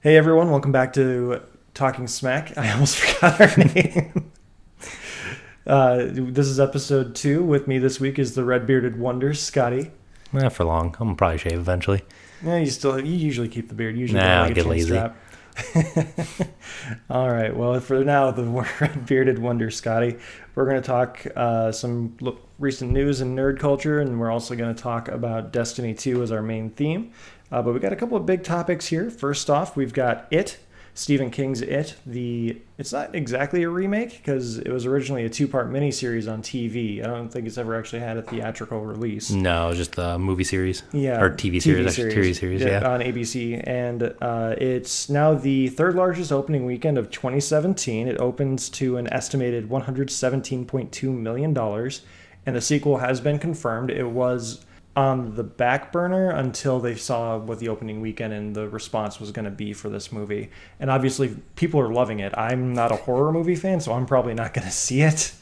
Hey everyone, welcome back to Talking Smack. I almost forgot our name. This is episode 2. With me this week is the red-bearded wonder, Scotti. Not for long. I'm gonna probably shave eventually. Yeah, you usually keep the beard. Usually Nah, don't I get lazy. strap. All right. Well, for now, the red-bearded wonder, Scotti. We're going to talk some recent news and nerd culture, and we're also going to talk about Destiny 2 as our main theme. But we got a couple of big topics here. First off, we've got It, Stephen King's It. It's not exactly a remake because it was originally a 2-part miniseries on TV. I don't think it's ever actually had a theatrical release. No, just a movie series. Yeah, or TV series. TV series. Yeah, on ABC, and it's now the third largest opening weekend of 2017. It opens to an estimated $117.2 million, and the sequel has been confirmed. It was on the back burner until they saw what the opening weekend and the response was going to be for this movie. And obviously, people are loving it. I'm not a horror movie fan, so I'm probably not going to see it.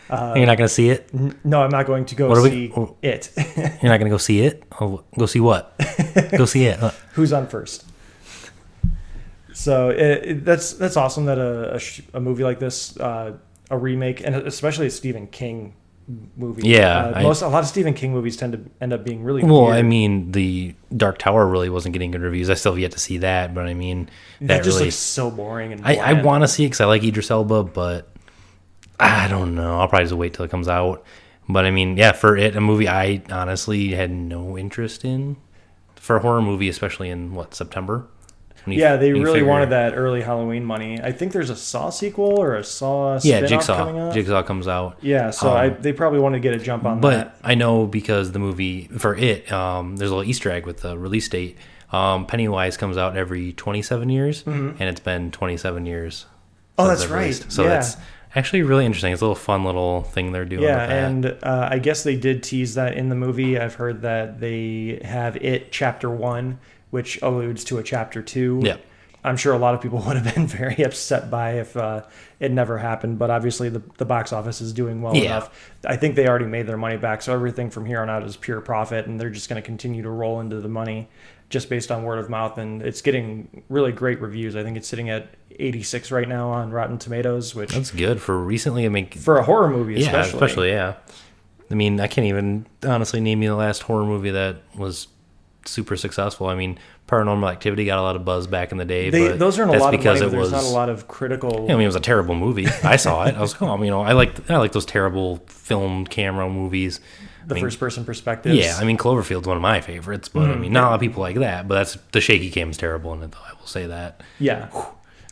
You're not going to see it? No, I'm not going to go see it. You're not going to go see it? Oh, go see what? Go see it. Who's on first? So that's awesome that a movie like this, a remake, and especially a Stephen King movie. Yeah. A lot of Stephen King movies tend to end up being really well, weird. I mean, the Dark Tower really wasn't getting good reviews. I still have yet to see that, but I mean, that just really looks so boring. And I want to see it because I like Idris Elba, but I don't know. I'll probably just wait till it comes out. But I mean, yeah, for it, a movie I honestly had no interest in. For a horror movie, especially in, September? Yeah, they really wanted that early Halloween money. I think there's a Saw sequel or a Saw spin-off coming out. Jigsaw comes out. Yeah, so they probably want to get a jump on that. But I know because the movie, for it, there's a little Easter egg with the release date. Pennywise comes out every 27 years, and it's been 27 years. Oh, that's right. So that's actually really interesting. It's a little fun little thing they're doing with that. And I guess they did tease that in the movie. I've heard that they have It Chapter 1, which alludes to a Chapter 2. Yeah. I'm sure a lot of people would have been very upset by if it never happened, but obviously the box office is doing well enough. I think they already made their money back, so everything from here on out is pure profit, and they're just going to continue to roll into the money just based on word of mouth, and it's getting really great reviews. I think it's sitting at 86 right now on Rotten Tomatoes, which... That's good for recently. I mean, for a horror movie, especially. Yeah. I mean, I can't even honestly name you the last horror movie that was super successful. I mean, Paranormal Activity got a lot of buzz back in the day. But those earn a lot of money, but there's not a lot of critical... I mean, it was a terrible movie. I saw it. I was I like those terrible film camera movies. First-person perspectives. Yeah, I mean, Cloverfield's one of my favorites, but I mean, not a lot of people like that. But the shaky cam's terrible in it, though. I will say that. Yeah,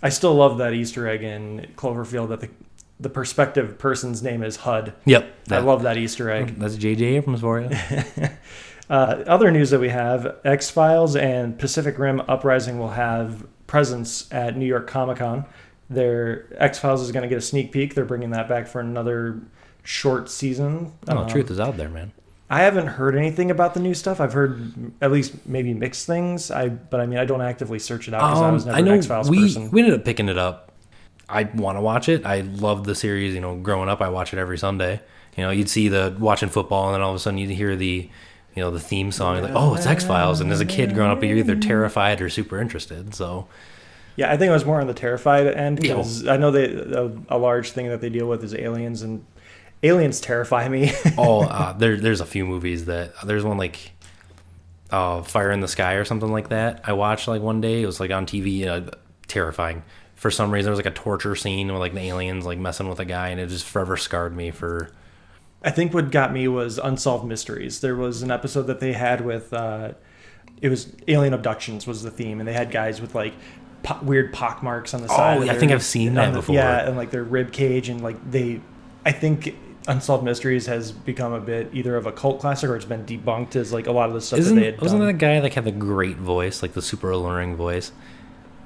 I still love that Easter egg in Cloverfield that the perspective person's name is HUD. Yep, I love that Easter egg. That's J.J. Abrams for you. Other news that we have: X-Files and Pacific Rim Uprising will have presence at New York Comic Con. Their X-Files is going to get a sneak peek. They're bringing that back for another short season. Truth is out there, man. I haven't heard anything about the new stuff. I've heard at least maybe mixed things. But I mean, I don't actively search it out because I was never an X-Files person. We ended up picking it up. I want to watch it. I loved the series. Growing up, I watch it every Sunday. You'd see watching football, and then all of a sudden you'd hear the theme song. You're like, oh, it's X-Files. And as a kid growing up, you're either terrified or super interested. So, yeah, I think I was more on the terrified end because I know a large thing that they deal with is aliens, and aliens terrify me. There's a few movies there's one like Fire in the Sky or something like that. I watched one day. It was on TV, terrifying. For some reason, there was a torture scene with the aliens messing with a guy, and it just forever scarred me for... I think what got me was Unsolved Mysteries. There was an episode that they had with, it was alien abductions was the theme, and they had guys with weird pockmarks on the side. Oh, I think I've seen that before. Yeah, and their rib cage, and I think Unsolved Mysteries has become a bit either of a cult classic or it's been debunked as a lot of the stuff that they had done. Wasn't that a guy that had the great voice, the super alluring voice?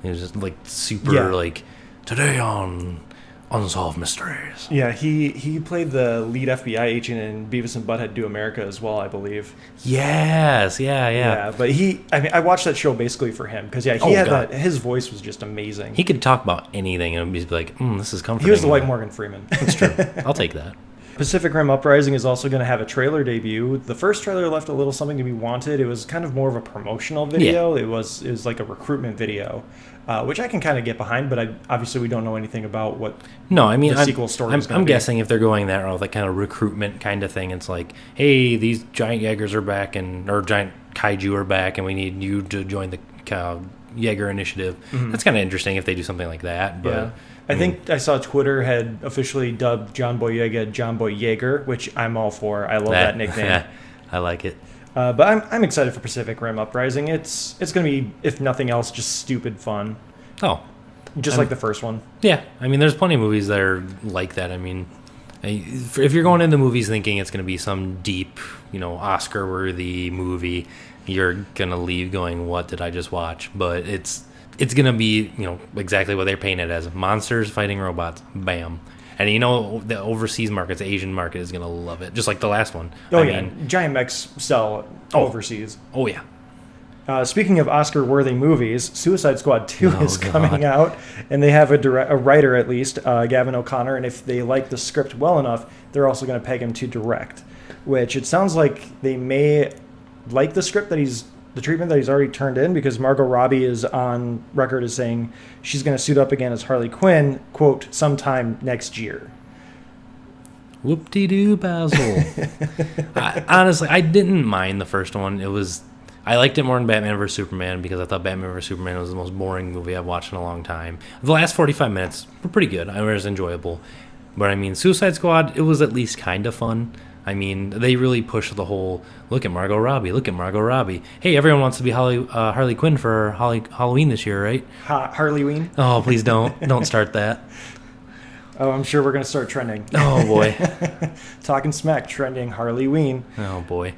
He was just super today on Unsolved Mysteries. Yeah, he played the lead FBI agent in Beavis and Butthead Do America as well, I believe. Yes, yeah. Yeah, but I watched that show basically for him because his voice was just amazing. He could talk about anything and be like, this is comforting. He was like Morgan Freeman. That's true. I'll take that. Pacific Rim Uprising is also going to have a trailer debut. The first trailer left a little something to be wanted. It was kind of more of a promotional video. Yeah. It was like a recruitment video. which I can kind of get behind, but obviously we don't know anything about what No, I mean, the sequel story is going to I'm be. guessing if they're going that route, like kind of recruitment kind of thing, it's like, hey, these giant Jaegers are back, or giant kaiju are back, and we need you to join the Jaeger initiative. That's kind of interesting if they do something like that. But Yeah. I think I saw Twitter had officially dubbed John Boyega John Boyega, which I'm all for. I love that nickname. I like it. But I'm excited for Pacific Rim Uprising. It's going to be, if nothing else, just stupid fun. Oh, Just like the first one. yeah. I mean, there's plenty of movies that are like that. I mean, if you're going into movies thinking it's going to be some deep, Oscar-worthy movie, you're going to leave going, what did I just watch? But it's going to be, exactly what they're painting it as. Monsters fighting robots. Bam. And the overseas market, the Asian market, is going to love it. Just like the last one. Oh, yeah. Giant mechs sell overseas. Oh, yeah. Speaking of Oscar-worthy movies, Suicide Squad 2 is coming out, and they have a writer, at least, Gavin O'Connor, and if they like the script well enough, they're also going to peg him to direct, which it sounds like they may like the script the treatment that he's already turned in, because Margot Robbie is on record as saying she's going to suit up again as Harley Quinn, quote, sometime next year. Whoop-de-doo, Basil. Honestly, I didn't mind the first one. I liked it more than Batman vs. Superman because I thought Batman vs. Superman was the most boring movie I've watched in a long time. The last 45 minutes were pretty good. It was enjoyable. But, I mean, Suicide Squad, it was at least kind of fun. I mean, they really pushed the whole, look at Margot Robbie. Hey, everyone wants to be Harley Quinn for Halloween this year, right? Harley-ween? Oh, please don't. Don't start that. Oh, I'm sure we're going to start trending. Oh, boy. Talking smack, trending Harley-ween. Oh, boy.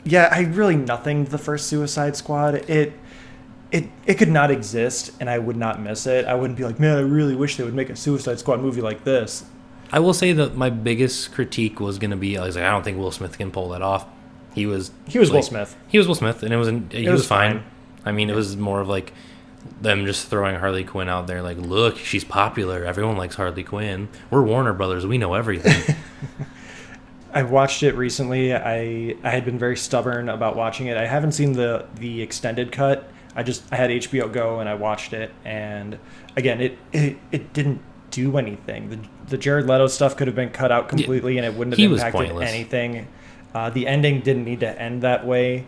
Yeah, nothing the first Suicide Squad. It could not exist, and I would not miss it. I wouldn't be like, man, I really wish they would make a Suicide Squad movie like this. I will say that my biggest critique was going to be, I was like, I don't think Will Smith can pull that off. He was Will Smith. He was Will Smith, and he was fine. I mean, Yeah. It was more of like them just throwing Harley Quinn out there, like, look, she's popular. Everyone likes Harley Quinn. We're Warner Brothers. We know everything. I watched it recently. I had been very stubborn about watching it. I haven't seen the extended cut. I had HBO Go and I watched it, and again, it didn't do anything. The Jared Leto stuff could have been cut out completely, and it wouldn't have impacted anything. The ending didn't need to end that way.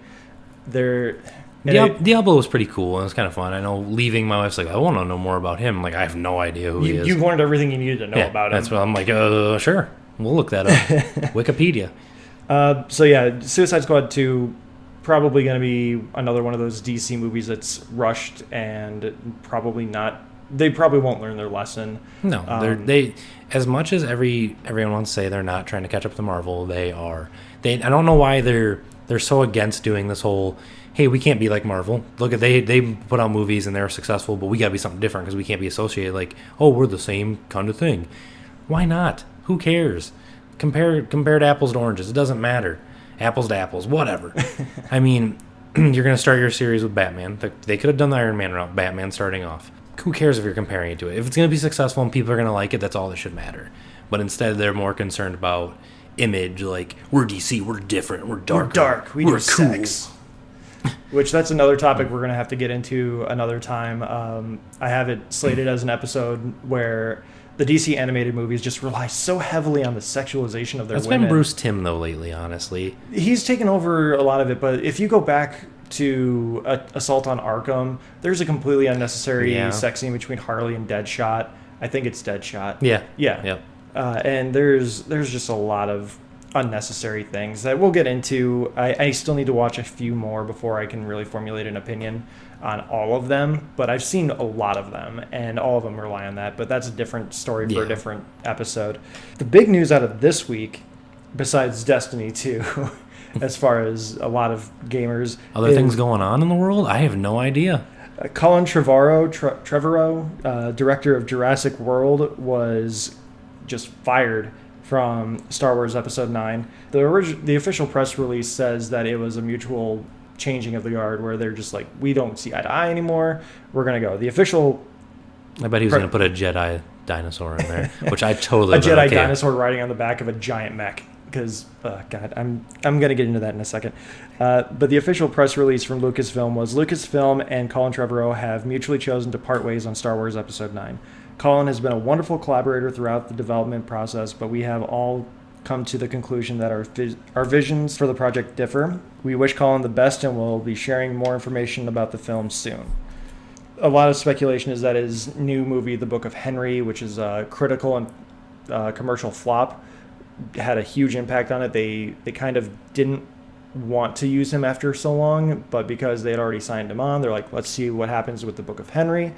Diablo was pretty cool, and it was kind of fun. I know leaving, my wife's like, I want to know more about him. Like, I have no idea who he is. You learned everything you needed to know about him. That's what I'm like, sure. We'll look that up. Wikipedia. So yeah, Suicide Squad 2, probably going to be another one of those DC movies that's rushed and probably not. They probably won't learn their lesson. No, they as much as everyone wants to say they're not trying to catch up to Marvel, they are. I don't know why they're so against doing this whole, hey, we can't be like Marvel. Look at they put out movies and they're successful, but we got to be something different because we can't be associated like, oh, we're the same kind of thing. Why not? Who cares? Compare to apples to oranges. It doesn't matter. Apples to apples, whatever. I mean, you're going to start your series with Batman. They could have done the Iron Man route, Batman starting off. Who cares if you're comparing it to it? If it's going to be successful and people are going to like it, that's all that should matter. But instead, they're more concerned about image, like, we're DC, we're different, we're darker, we're dark, we're cool. Sex. Which that's another topic we're going to have to get into another time. I have it slated as an episode where the DC animated movies just rely so heavily on the sexualization of their women. It's been Bruce Timm, though, lately, honestly. He's taken over a lot of it, but if you go back to Assault on Arkham, there's a completely unnecessary sex scene between Harley and Deadshot. I think it's Deadshot. Yeah. Yep. And there's just a lot of unnecessary things that we'll get into. I still need to watch a few more before I can really formulate an opinion on all of them, but I've seen a lot of them, and all of them rely on that, but that's a different story for a different episode. The big news out of this week, besides Destiny 2, as far as a lot of gamers... Other things going on in the world? I have no idea. Colin Trevorrow, director of Jurassic World, was just fired from Star Wars Episode 9. The official press release says that it was a mutual changing of the guard, where they're just like, we don't see eye to eye anymore, we're going to go. The official... I bet he was going to put a Jedi dinosaur in there, which I totally... a Jedi dinosaur riding on the back of a giant mech. because God, I'm gonna get into that in a second. But the official press release from Lucasfilm was Lucasfilm and Colin Trevorrow have mutually chosen to part ways on Star Wars Episode 9. Colin has been a wonderful collaborator throughout the development process, but we have all come to the conclusion that our visions for the project differ. We wish Colin the best, and we'll be sharing more information about the film soon. A lot of speculation is that his new movie, The Book of Henry, which is a critical and commercial flop, had a huge impact on it. They kind of didn't want to use him after so long, but because they had already signed him on, they're like, let's see what happens with The Book of Henry.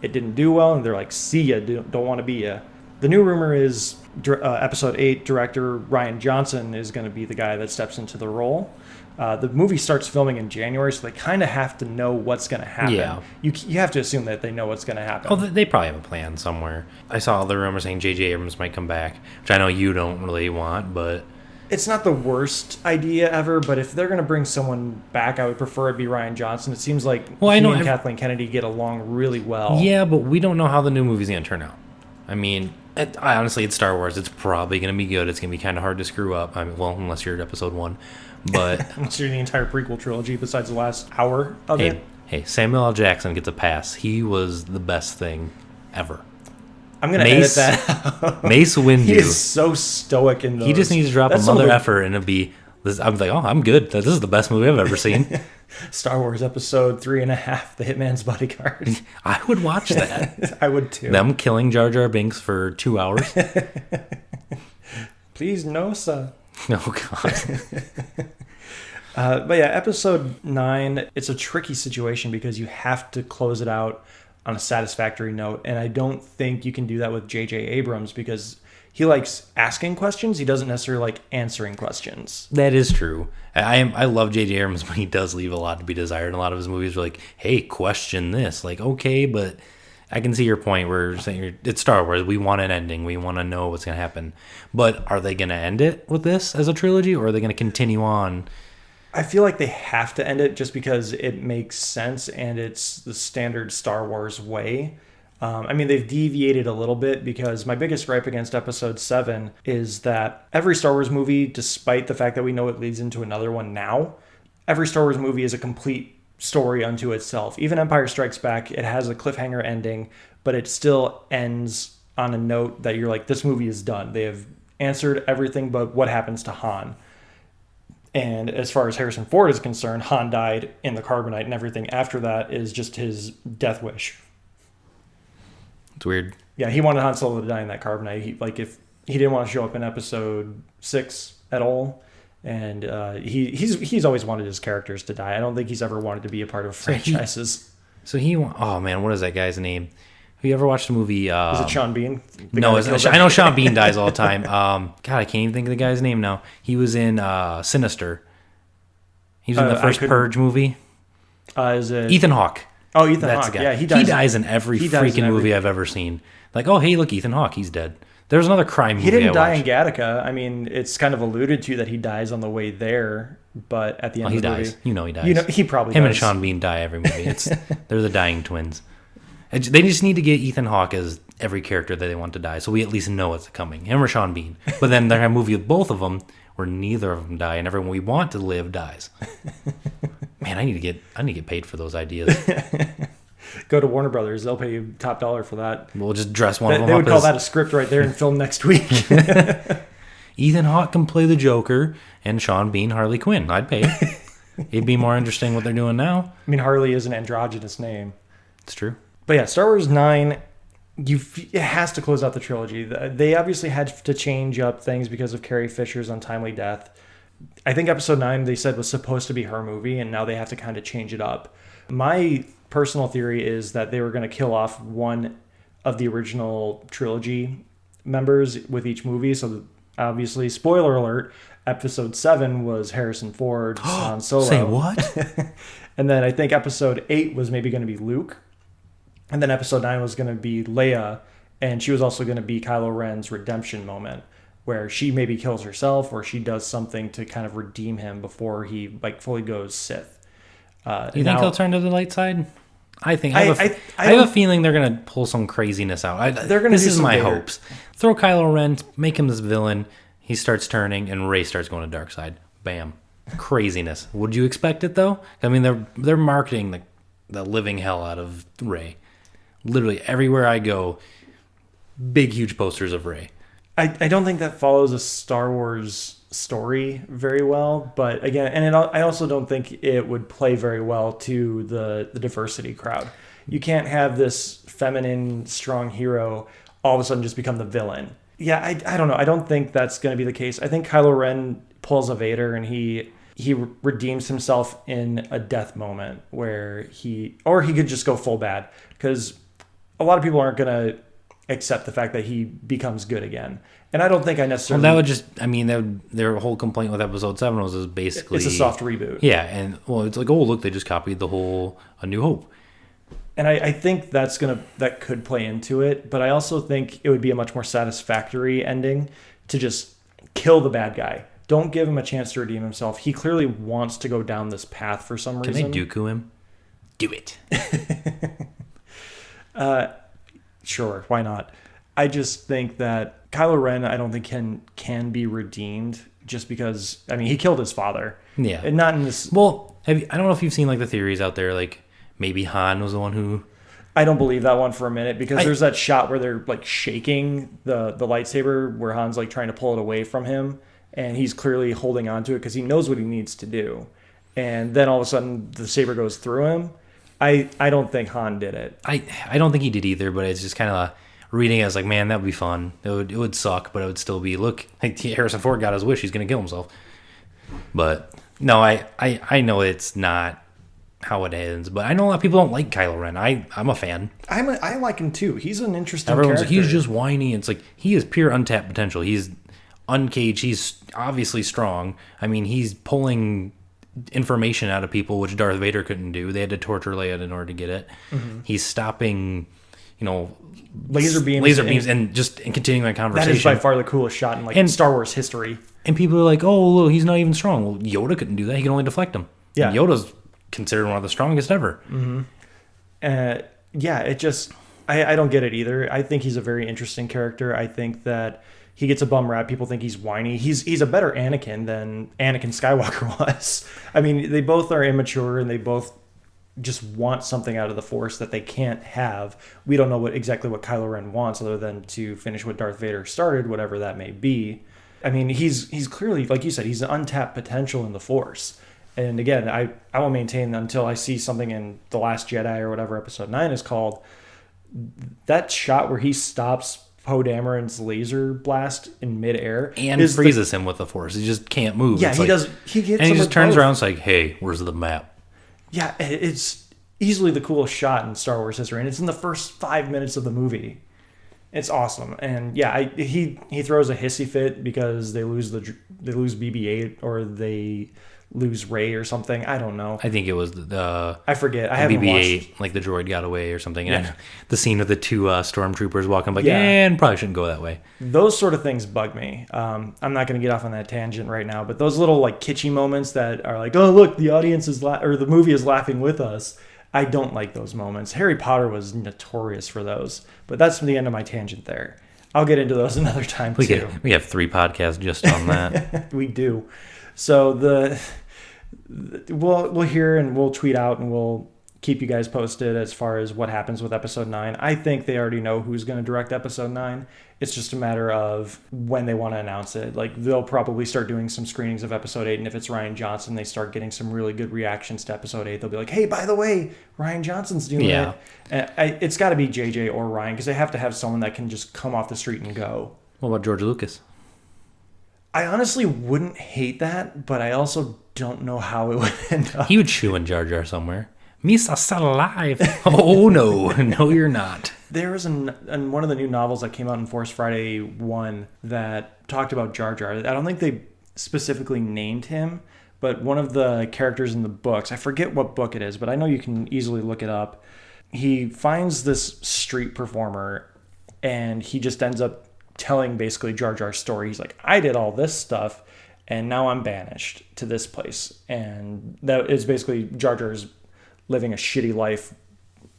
It didn't do well, and they're like, see ya, don't want to be ya. The new rumor is Episode 8 director Rian Johnson is going to be the guy that steps into the role. The movie starts filming in January, so they kind of have to know what's going to happen. Yeah. You have to assume that they know what's going to happen. Oh, they probably have a plan somewhere. I saw other rumors saying J.J. Abrams might come back, which I know you don't really want, but... It's not the worst idea ever, but if they're going to bring someone back, I would prefer it be Rian Johnson. It seems like he and Kathleen Kennedy get along really well. Yeah, but we don't know how the new movie's going to turn out. I mean, honestly, it's Star Wars. It's probably going to be good. It's going to be kind of hard to screw up. I mean, well, unless you're at Episode 1. But unless you're the entire prequel trilogy besides the last hour of it. Hey, Samuel L. Jackson gets a pass. He was the best thing ever. I'm going to edit that out. Mace Windu. He is so stoic in those. He just needs to drop a mother effort and it'll be... I'm like, oh, I'm good. This is the best movie I've ever seen. Star Wars Episode 3.5, The Hitman's Bodyguard. I would watch that. I would too. Them killing Jar Jar Binks for 2 hours. Please, no, sir. Oh, God. But yeah, Episode 9, it's a tricky situation because you have to close it out on a satisfactory note. And I don't think you can do that with J.J. Abrams because he likes asking questions. He doesn't necessarily like answering questions. That is true. I love J.J. Abrams, but he does leave a lot to be desired. A lot of his movies are like, hey, question this. Like, okay, but I can see your point where you're saying it's Star Wars. We want an ending. We want to know what's going to happen. But are they going to end it with this as a trilogy, or are they going to continue on? I feel like they have to end it just because it makes sense and it's the standard Star Wars way. I mean, they've deviated a little bit because my biggest gripe against Episode 7 is that every Star Wars movie, despite the fact that we know it leads into another one now, every Star Wars movie is a complete story unto itself. Even Empire Strikes Back, it has a cliffhanger ending, but it still ends on a note that you're like, this movie is done. They have answered everything but what happens to Han. And as far as Harrison Ford is concerned, Han died in the carbonite, and everything after that is just his death wish. It's weird. Yeah, he wanted Han Solo to die in that carbonite. If he didn't want to show up in Episode 6 at all, and he's always wanted his characters to die. I don't think he's ever wanted to be a part of franchises. Oh man, what is that guy's name? Have you ever watched the movie? Is it Sean Bean? No, I know Sean Bean dies all the time. God, I can't even think of the guy's name now. He was in Sinister. He was in the first Purge movie. Is it Ethan Hawke? Oh, Ethan Hawke. Yeah, he dies in every freaking movie I've ever seen. Like, oh, hey, look, Ethan Hawke, he's dead. There was another crime movie He didn't die in Gattaca. I mean, it's kind of alluded to that he dies on the way there, but at the end of the movie... he dies. You know he dies. He probably Him does. and Sean Bean die every movie. They're the dying twins. They just need to get Ethan Hawke as every character that they want to die, so we at least know it's coming. Him or Sean Bean. But then they're going to movie with both of them where neither of them die, and everyone we want to live dies. Man, I need to get paid for those ideas. Go to Warner Brothers; they'll pay you top dollar for that. We'll just dress one of them They up. would call that a script right there and film next week. Ethan Hawke can play the Joker, and Sean Bean Harley Quinn. I'd pay. It'd be more interesting what they're doing now. I mean, Harley is an androgynous name. It's true. But yeah, Star Wars 9, it has to close out the trilogy. They obviously had to change up things because of Carrie Fisher's untimely death. I think Episode 9, they said, was supposed to be her movie, and now they have to kind of change it up. My personal theory is that they were going to kill off one of the original trilogy members with each movie. So obviously, spoiler alert, Episode 7 was Harrison Ford, Han Solo. Say what? And then I think Episode 8 was maybe going to be Luke. And then Episode 9 was going to be Leia, and she was also going to be Kylo Ren's redemption moment, where she maybe kills herself or she does something to kind of redeem him before he fully goes Sith. You think he'll turn to the light side? I have a feeling they're going to pull some craziness out. They're going to. This is my hopes. Throw Kylo Ren, make him this villain. He starts turning, and Rey starts going to dark side. Bam. Craziness. Would you expect it, though? I mean, they're marketing the living hell out of Rey. Literally, everywhere I go, big, huge posters of Rey. I don't think that follows a Star Wars story very well, but again, and I also don't think it would play very well to the diversity crowd. You can't have this feminine, strong hero all of a sudden just become the villain. Yeah, I don't know. I don't think that's going to be the case. I think Kylo Ren pulls a Vader and he redeems himself in a death moment where he could just go full bad, because a lot of people aren't going to accept the fact that he becomes good again. And I don't think I necessarily... Well, that would just... I mean, their whole complaint with Episode 7 was basically... It's a soft reboot. Yeah, and, well, it's like, oh, look, they just copied the whole A New Hope. And I think that could play into it, but I also think it would be a much more satisfactory ending to just kill the bad guy. Don't give him a chance to redeem himself. He clearly wants to go down this path for some reason. Can they Dooku him? Do it. Sure, why not? I just think that Kylo Ren, I don't think can be redeemed just because, I mean, he killed his father. Yeah. And not in this... Well, I don't know if you've seen, like, the theories out there, like, maybe Han was the one who... I don't believe that one for a minute, because there's that shot where they're, like, shaking the lightsaber, where Han's, like, trying to pull it away from him, and he's clearly holding on to it because he knows what he needs to do. And then all of a sudden, the saber goes through him. I don't think Han did it. I don't think he did either, but it's just kind of reading it as like, man, that would be fun. It would suck, but it would still be, look, like Harrison Ford got his wish. He's going to kill himself. But no, I know it's not how it ends, but I know a lot of people don't like Kylo Ren. I'm a fan. I like him too. He's an interesting Everyone's character. Like, he's just whiny. It's like, he is pure untapped potential. He's uncaged. He's obviously strong. I mean, he's pulling information out of people, which Darth Vader couldn't do. They had to torture Leia in order to get it. Mm-hmm. He's stopping, laser beams and just continuing that conversation. That is by far the coolest shot in Star Wars history. And people are like, oh, look, he's not even strong. Well, Yoda couldn't do that. He can only deflect them. Yeah. And Yoda's considered one of the strongest ever. Mm-hmm. Yeah, it just... I don't get it either. I think he's a very interesting character. I think that he gets a bum rap. People think he's whiny. He's a better Anakin than Anakin Skywalker was. I mean, they both are immature, and they both just want something out of the Force that they can't have. We don't know exactly what Kylo Ren wants, other than to finish what Darth Vader started, whatever that may be. I mean, he's clearly, like you said, he's an untapped potential in the Force. And again, I will maintain until I see something in The Last Jedi or whatever Episode 9 is called, that shot where he stops Poe Dameron's laser blast in midair and freezes him with the Force. He just can't move. Yeah, it's he like, does. He gets and he just turns around and is like, hey, where's the map? Yeah, it's easily the coolest shot in Star Wars history, and it's in the first 5 minutes of the movie. It's awesome. And yeah, he throws a hissy fit because they lose BB-8 or they lose Rey or something. I don't know. I think it was the I forget. I haven't BB-8, watched. like the droid got away or something. Yeah. And the scene of the two stormtroopers walking, like, and probably shouldn't go that way. Those sort of things bug me. I'm not going to get off on that tangent right now, but those little like kitschy moments that are like, oh look, the audience is or the movie is laughing with us. I don't like those moments. Harry Potter was notorious for those, but that's the end of my tangent there. I'll get into those another time too. We have 3 podcasts just on that. We do. So we'll hear and we'll tweet out and we'll keep you guys posted as far as what happens with Episode 9. I think they already know who's going to direct Episode 9. It's just a matter of when they want to announce it. Like, they'll probably start doing some screenings of Episode 8, and if it's Rian Johnson, they start getting some really good reactions to Episode 8. They'll be like, hey, by the way, Rian Johnson's doing it. And it's got to be JJ or Ryan, because they have to have someone that can just come off the street and go. What about George Lucas? I honestly wouldn't hate that, but I also don't know how it would end up. He would chew in Jar Jar somewhere. Misa's still alive. Oh, no. No, you're not. There was one of the new novels that came out in Force Friday 1 that talked about Jar Jar. I don't think they specifically named him, but one of the characters in the books, I forget what book it is, but I know you can easily look it up. He finds this street performer, and he just ends up telling basically Jar Jar's story. He's like, I did all this stuff, and now I'm banished to this place. And that is basically Jar Jar's living a shitty life,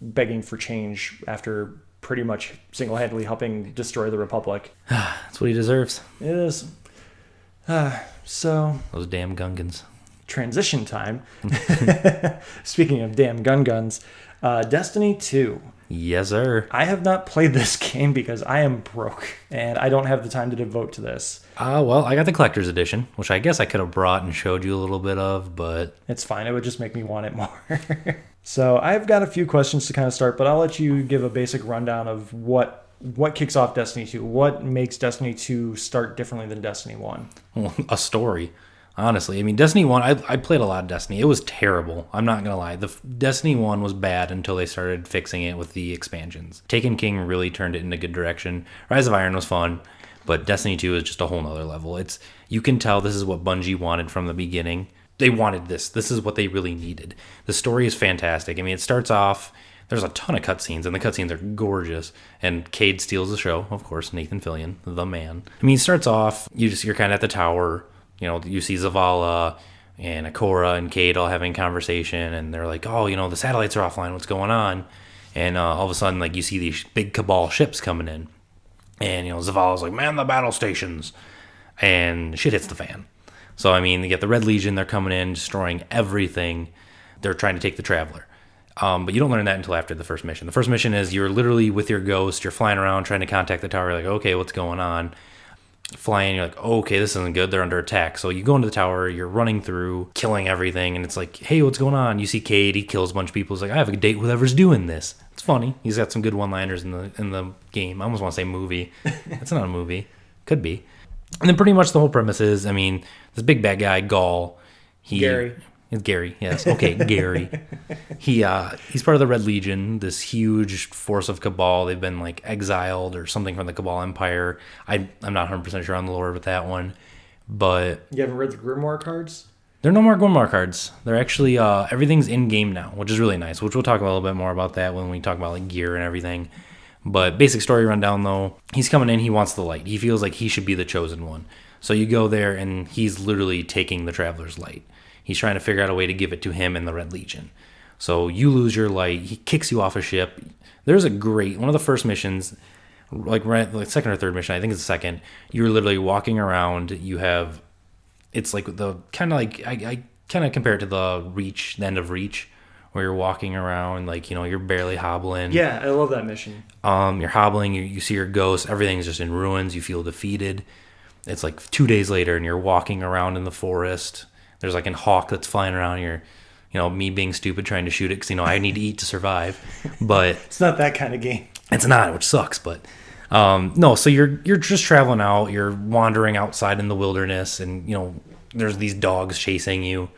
begging for change after pretty much single-handedly helping destroy the Republic. That's what he deserves. It is. So, Those damn Gungans. transition time. Speaking of damn guns, Destiny 2. Yes, sir. I have not played this game because I am broke and I don't have the time to devote to this. Well, I got the collector's edition, which I guess I could have brought and showed you a little bit of, but It's fine. It would just make me want it more. So I've got a few questions to kind of start, but I'll let you give a basic rundown of what kicks off Destiny 2. What makes Destiny 2 start differently than Destiny 1? well, a story. Honestly, I mean, Destiny 1, I played a lot of Destiny. It was terrible. I'm not going to lie. Destiny 1 was bad until they started fixing it with the expansions. Taken King really turned it in a good direction. Rise of Iron was fun, but Destiny 2 is just a whole nother level. You can tell this is what Bungie wanted from the beginning. They wanted this. This is what they really needed. The story is fantastic. I mean, it starts off, there's a ton of cutscenes, and the cutscenes are gorgeous. And Cade steals the show, of course, Nathan Fillion, the man. I mean, it starts off, you're kind of at the tower. You see Zavala and Akora and Cade all having conversation, and they're like, oh, the satellites are offline. What's going on? And all of a sudden, like, you see these big Cabal ships coming in. And, Zavala's like, man the battle stations. And shit hits the fan. So, I mean, you get the Red Legion. They're coming in, destroying everything. They're trying to take the Traveler. But you don't learn that until after the first mission. The first mission is you're literally with your ghost. You're flying around trying to contact the tower. You're like, okay, what's going on? Flying, you're like, oh, okay, this isn't good. They're under attack. So you go into the tower, you're running through, killing everything, and it's like, hey, what's going on? You see Cade, he kills a bunch of people. He's like, I have a date with whoever's doing this. It's funny. He's got some good one-liners in the game. I almost want to say movie. It's not a movie. Could be. And then pretty much the whole premise is, I mean, this big bad guy, Gaul, Gary. It's Gary, yes. Okay, Gary. He's part of the Red Legion, this huge force of Cabal. They've been like exiled or something from the Cabal Empire. I'm not 100% sure on the lore with that one. But You haven't read the Grimoire cards? there are no more Grimoire cards. They're actually, everything's in-game now, which is really nice, which we'll talk a little bit more about that when we talk about like gear and everything. But basic story rundown though, he's coming in, he wants the light. He feels like he should be the chosen one. So you go there and he's literally taking the Traveler's light. He's trying to figure out a way to give it to him and the Red Legion. So you lose your light. He kicks you off a ship. There's one of the first missions, like second or third mission, I think it's the second. You're literally walking around. It's like I kind of compare it to the end of Reach, where you're walking around, like, you're barely hobbling. Yeah, I love that mission. You're hobbling. You see your ghost. Everything's just in ruins. You feel defeated. It's like 2 days later, and you're walking around in the forest. There's like a hawk that's flying around here. Me being stupid trying to shoot it because, I need to eat to survive. But It's not that kind of game. it's not, which sucks. But no, so you're just traveling out. You're wandering outside in the wilderness, and, there's these dogs chasing you.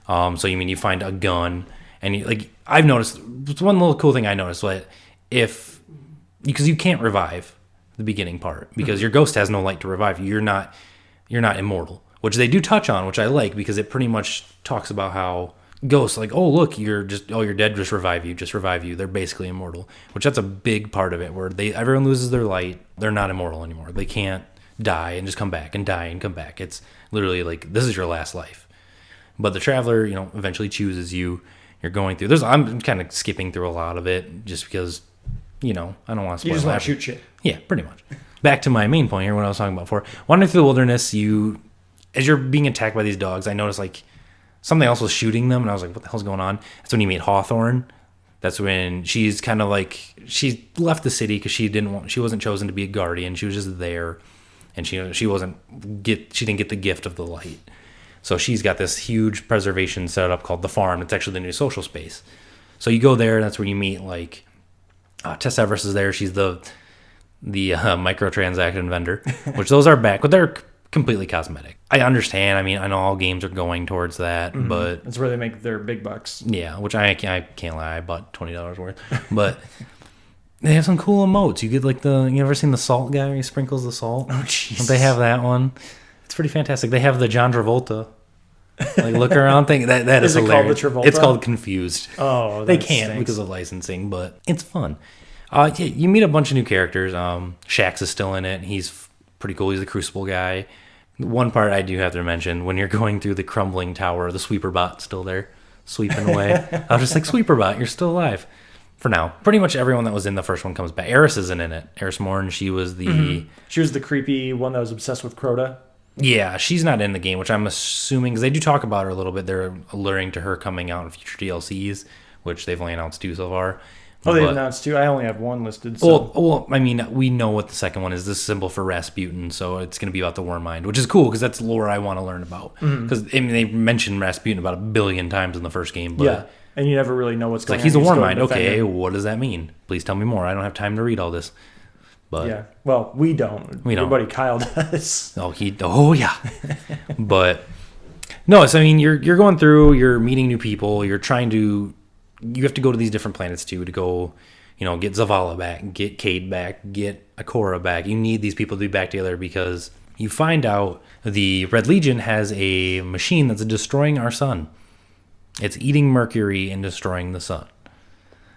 So you find a gun, and I've noticed, it's one little cool thing I noticed, but because you can't revive the beginning part because your ghost has no light to revive you. You're not immortal. Which they do touch on, which I like because it pretty much talks about how ghosts, like, oh, look, you're dead, just revive you. They're basically immortal, which that's a big part of it, where everyone loses their light. They're not immortal anymore. They can't die and just come back and die and come back. It's literally like, this is your last life. But the Traveler, eventually chooses you. You're going through. I'm kind of skipping through a lot of it just because, I don't want to spoil. You just want to shoot shit. Yeah, pretty much. Back to my main point here, what I was talking about before. Wandering through the wilderness, as you're being attacked by these dogs, I noticed like something else was shooting them, and I was like, what the hell's going on? That's when you meet Hawthorne. That's when she's kind of like, she left the city because she wasn't chosen to be a guardian. She was just there, and she didn't get the gift of the light. So she's got this huge preservation setup called the Farm. It's actually the new social space. So you go there, and that's where you meet like Tess Everest is there. She's the microtransaction vendor, which those are back, but they're completely cosmetic. I understand. I know all games are going towards that, but That's where they make their big bucks. yeah, which I can't lie. I bought $20 worth, but they have some cool emotes. You get like you ever seen the salt guy? He sprinkles the salt. Oh, jeez. They have that one. It's pretty fantastic. They have the John Travolta like look around thing. That is it called hilarious. the Travolta? It's called Confused. Oh, They that can't stinks. because of licensing, but it's fun. Yeah, you meet a bunch of new characters. Shax is still in it. He's pretty cool. He's the Crucible guy. One part I do have to mention, when you're going through the crumbling tower, the sweeper bot's still there, sweeping away. I was just like, sweeper bot, you're still alive. For now. Pretty much everyone that was in the first one comes back. Eris isn't in it. Eris Morn, she was the... She was the creepy one that was obsessed with Crota. Yeah, she's not in the game, which I'm assuming, because they do talk about her a little bit. They're alluring to her coming out in future DLCs, which they've only announced 2 so far. Oh, they've announced 2? I only have 1 listed. So. Well, I mean, we know what the second one is. This symbol for Rasputin, so it's going to be about the Worm Mind, which is cool because that's lore I want to learn about. Because I mean, they mentioned Rasputin about 1 billion times in the first game. But yeah, and you never really know what's going on. He's a Worm Mind. Okay, what does that mean? Please tell me more. I don't have time to read all this. But yeah, well, we don't. Your buddy Kyle does. Oh yeah. But no, so I mean, you're going through, you're meeting new people, you have to go to these different planets too to go, get Zavala back, get Cade back, get Ikora back. You need these people to be back together because you find out the Red Legion has a machine that's destroying our sun. It's eating Mercury and destroying the sun.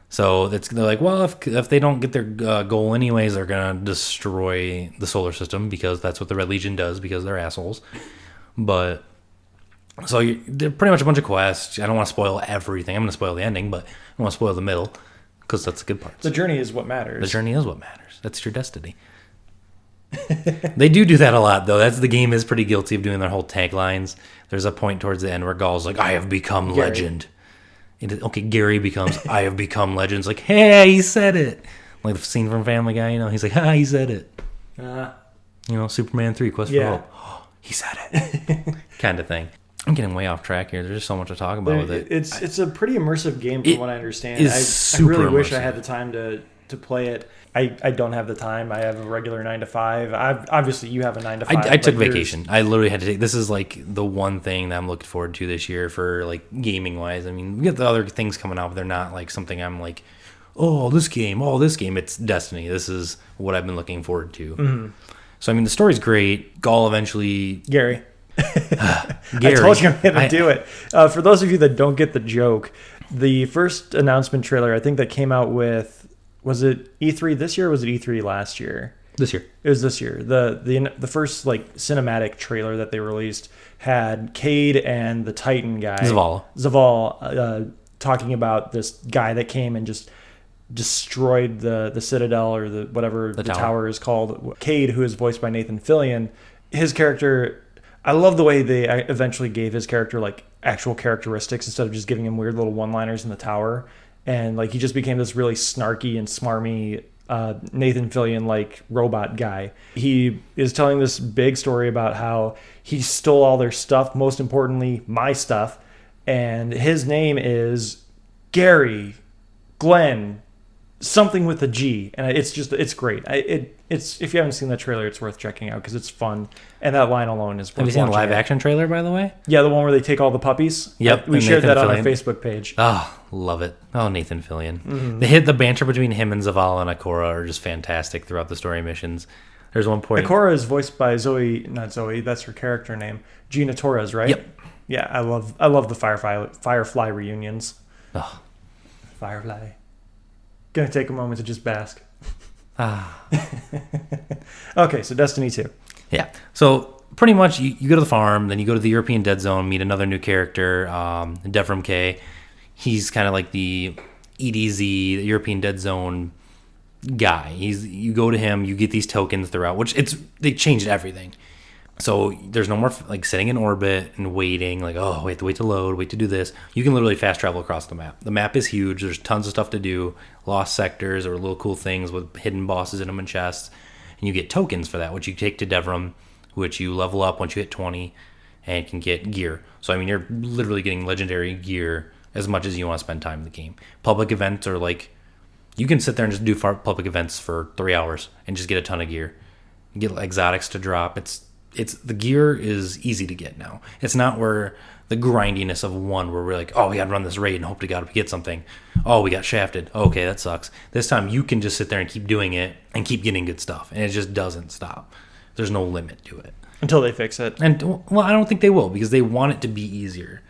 So they're like, well, if they don't get their goal anyways, they're going to destroy the solar system because that's what the Red Legion does because they're assholes. But so they're pretty much a bunch of quests. I don't want to spoil everything. I'm going to spoil the ending, but I want to spoil the middle because that's the good part. The journey is what matters. The journey is what matters. That's your destiny. They do that a lot, though. The game is pretty guilty of doing their whole taglines. There's a point towards the end where Gaul's like, I have become legend. Okay, Gary becomes, I have become legend. It's like, hey, he said it. Like the scene from Family Guy, he's like, he said it. Superman 3, Quest for Hope. Oh, he said it. Kind of thing. I'm getting way off track here. There's just so much to talk about with it. It's a pretty immersive game from what I understand. I really immersive. Wish I had the time to play it. I don't have the time. I have a regular 9 to 5. Obviously, you have a 9 to 5. I took vacation. I literally had to take. This is like the one thing that I'm looking forward to this year for like gaming wise. I mean, we get the other things coming out, but they're not like something I'm like, this game. It's Destiny. This is what I've been looking forward to. Mm-hmm. So I mean, the story's great. Gaul eventually. Gary. I told you I'm going to do it. For those of you that don't get the joke, the first announcement trailer I think that came out with. Was it E3 this year or was it E3 last year? This year. It was this year. The first like cinematic trailer that they released had Cade and the Titan guy. Zaval talking about this guy that came and just destroyed the Citadel or the whatever the tower is called. Cade, who is voiced by Nathan Fillion, his character, I love the way they eventually gave his character like actual characteristics instead of just giving him weird little one-liners in the tower. And like he just became this really snarky and smarmy Nathan Fillion like robot guy. He is telling this big story about how he stole all their stuff, most importantly my stuff, and his name is Gary Glenn something with a G, and it's great. It's if you haven't seen that trailer, it's worth checking out because it's fun, and that line alone is worth Have you seen the live it. action trailer, by the way? Yeah, the one where they take all the puppies. Yep, we shared that on our Facebook page. Oh, love it. Oh, Nathan Fillion. Mm-hmm. The banter between him and Zavala and Ikora are just fantastic throughout the story missions. There's one point. Ikora is voiced by not Zoe. That's her character name, Gina Torres, right? Yep. Yeah, I love the Firefly reunions. Oh. Firefly. Gonna take a moment to just bask. Okay, so Destiny 2. Yeah. So pretty much you go to the farm, then you go to the European Dead Zone, meet another new character, Devram K. He's kind of like the EDZ, the European Dead Zone guy. You go to him, you get these tokens throughout, which they changed everything. So there's no more like sitting in orbit and waiting, like, oh, we have to wait to load, wait to do this. You can literally fast travel across the map. The map is huge. There's tons of stuff to do. Lost sectors or little cool things with hidden bosses in them and chests. And you get tokens for that, which you take to Devram, which you level up once you hit 20 and can get gear. So, I mean, you're literally getting legendary gear as much as you want to spend time in the game. Public events are like, you can sit there and just do public events for 3 hours and just get a ton of gear. You get exotics to drop. The gear is easy to get now. It's not where the grindiness of one where we're like, oh, we got to run this raid and hope to God we get something. Oh, we got shafted. Okay, that sucks. This time you can just sit there and keep doing it and keep getting good stuff. And it just doesn't stop. There's no limit to it. Until they fix it. And, well, I don't think they will because they want it to be easier.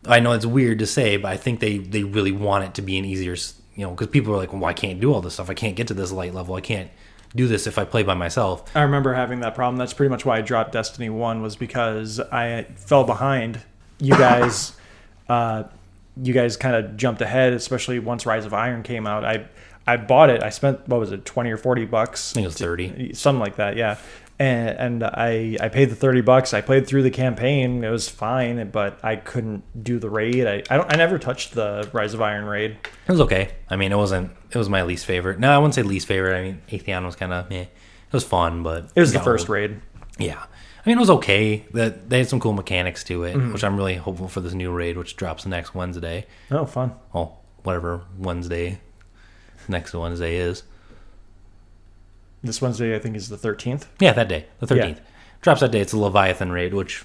I know it's weird to say, but I think they really want it to be an easier, because people are like, well, I can't do all this stuff. I can't get to this light level. I can't do this if I play by myself. I remember having that problem. That's pretty much why I dropped Destiny 1 was because I fell behind. You guys kind of jumped ahead, especially once Rise of Iron came out. I bought it. I spent, what was it, $20 or $40? I think it was 30. Something like that, yeah. and I paid the $30. I played through the campaign. It was fine, but I couldn't do the raid. I never touched the Rise of Iron raid. It was okay. I mean, it was my least favorite. No, I wouldn't say least favorite. I mean, Atheon was kind of meh. It was fun, but It was the first raid. Yeah. I mean, it was okay. That they had some cool mechanics to it, which I'm really hopeful for this new raid, which drops next Wednesday. Oh, fun. Oh, whatever next Wednesday is. This Wednesday, I think, is the 13th. Yeah, that day, the 13th. Yeah. Drops that day. It's a Leviathan raid, which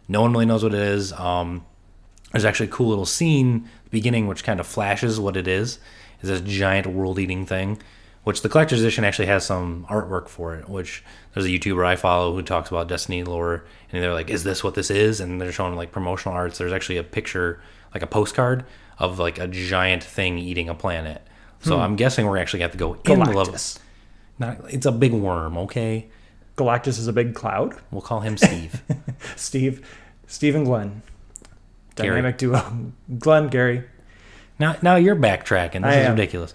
no one really knows what it is. There's actually a cool little scene at the beginning, which kind of flashes what it is. It's this giant world-eating thing, which the collector's edition actually has some artwork for it, which there's a YouTuber I follow who talks about Destiny lore, and they're like, is this what this is? And they're showing like promotional arts. There's actually a picture, like a postcard, of like a giant thing eating a planet. So I'm guessing we're actually going to have to go in the level. It's a big worm, okay? Galactus is a big cloud. We'll call him Steve. Steve and Glenn. Gary. Dynamic duo. Glenn, Gary. Now you're backtracking. This is ridiculous.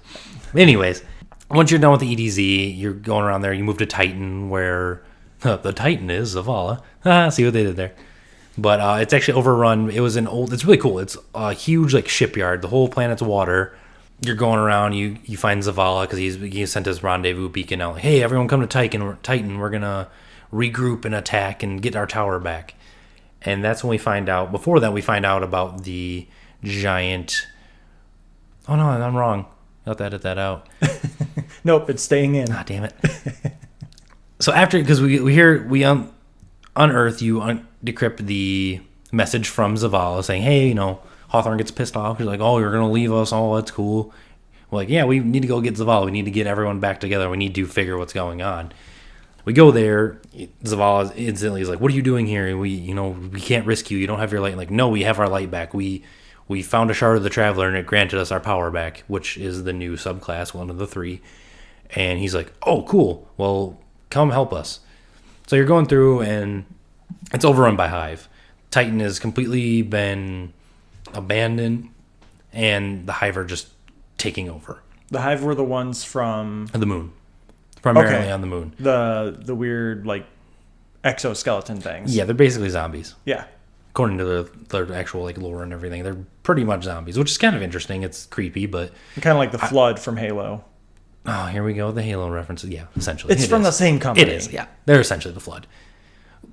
Anyways, once you're done with the EDZ, you're going around there. You move to Titan, where the Titan is Zavala. See what they did there. But it's actually overrun. It's really cool. It's a huge like shipyard. The whole planet's water. You're going around. You find Zavala because he sent his rendezvous beacon out. Like, hey, everyone, come to Titan. We're gonna regroup and attack and get our tower back. And that's when we find out. Before that, we find out about the giant. Oh no, I'm wrong. I'll have to edit that out. Nope, it's staying in. Ah, damn it. So after, because we unearth, you decrypt the message from Zavala saying, hey, Hawthorne gets pissed off. He's like, oh, you're going to leave us. Oh, that's cool. We're like, yeah, we need to go get Zavala. We need to get everyone back together. We need to figure what's going on. We go there. Zavala instantly is like, what are you doing here? We can't risk you. You don't have your light. Like, no, we have our light back. We found a shard of the Traveler, and it granted us our power back, which is the new subclass, one of the three. And he's like, oh, cool. Well, come help us. So you're going through, and it's overrun by Hive. Titan has completely been abandoned, and the Hive are just taking over. The Hive were the ones from The moon. Primarily on the moon. The weird, like, exoskeleton things. Yeah, they're basically zombies. Yeah. According to their actual like lore and everything, they're pretty much zombies, which is kind of interesting. It's creepy, but kind of like the Flood from Halo. Oh, here we go. The Halo references. Yeah, essentially. It's from the same company. It is, yeah. They're essentially the Flood.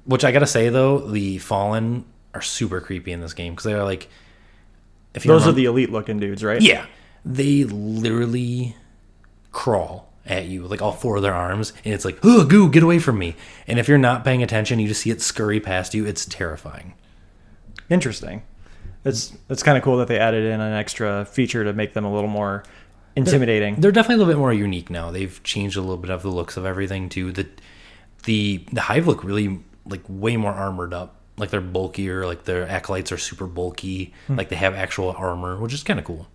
Which I got to say, though, the Fallen are super creepy in this game because they're like... Those are the elite-looking dudes, right? Yeah. They literally crawl at you with like all four of their arms, and it's like, oh, goo, get away from me. And if you're not paying attention, you just see it scurry past you. It's terrifying. Interesting. It's kind of cool that they added in an extra feature to make them a little more intimidating. They're definitely a little bit more unique now. They've changed a little bit of the looks of everything too. The Hive look really like way more armored up. Like they're bulkier. Like their acolytes are super bulky. Like they have actual armor, which is kind of cool.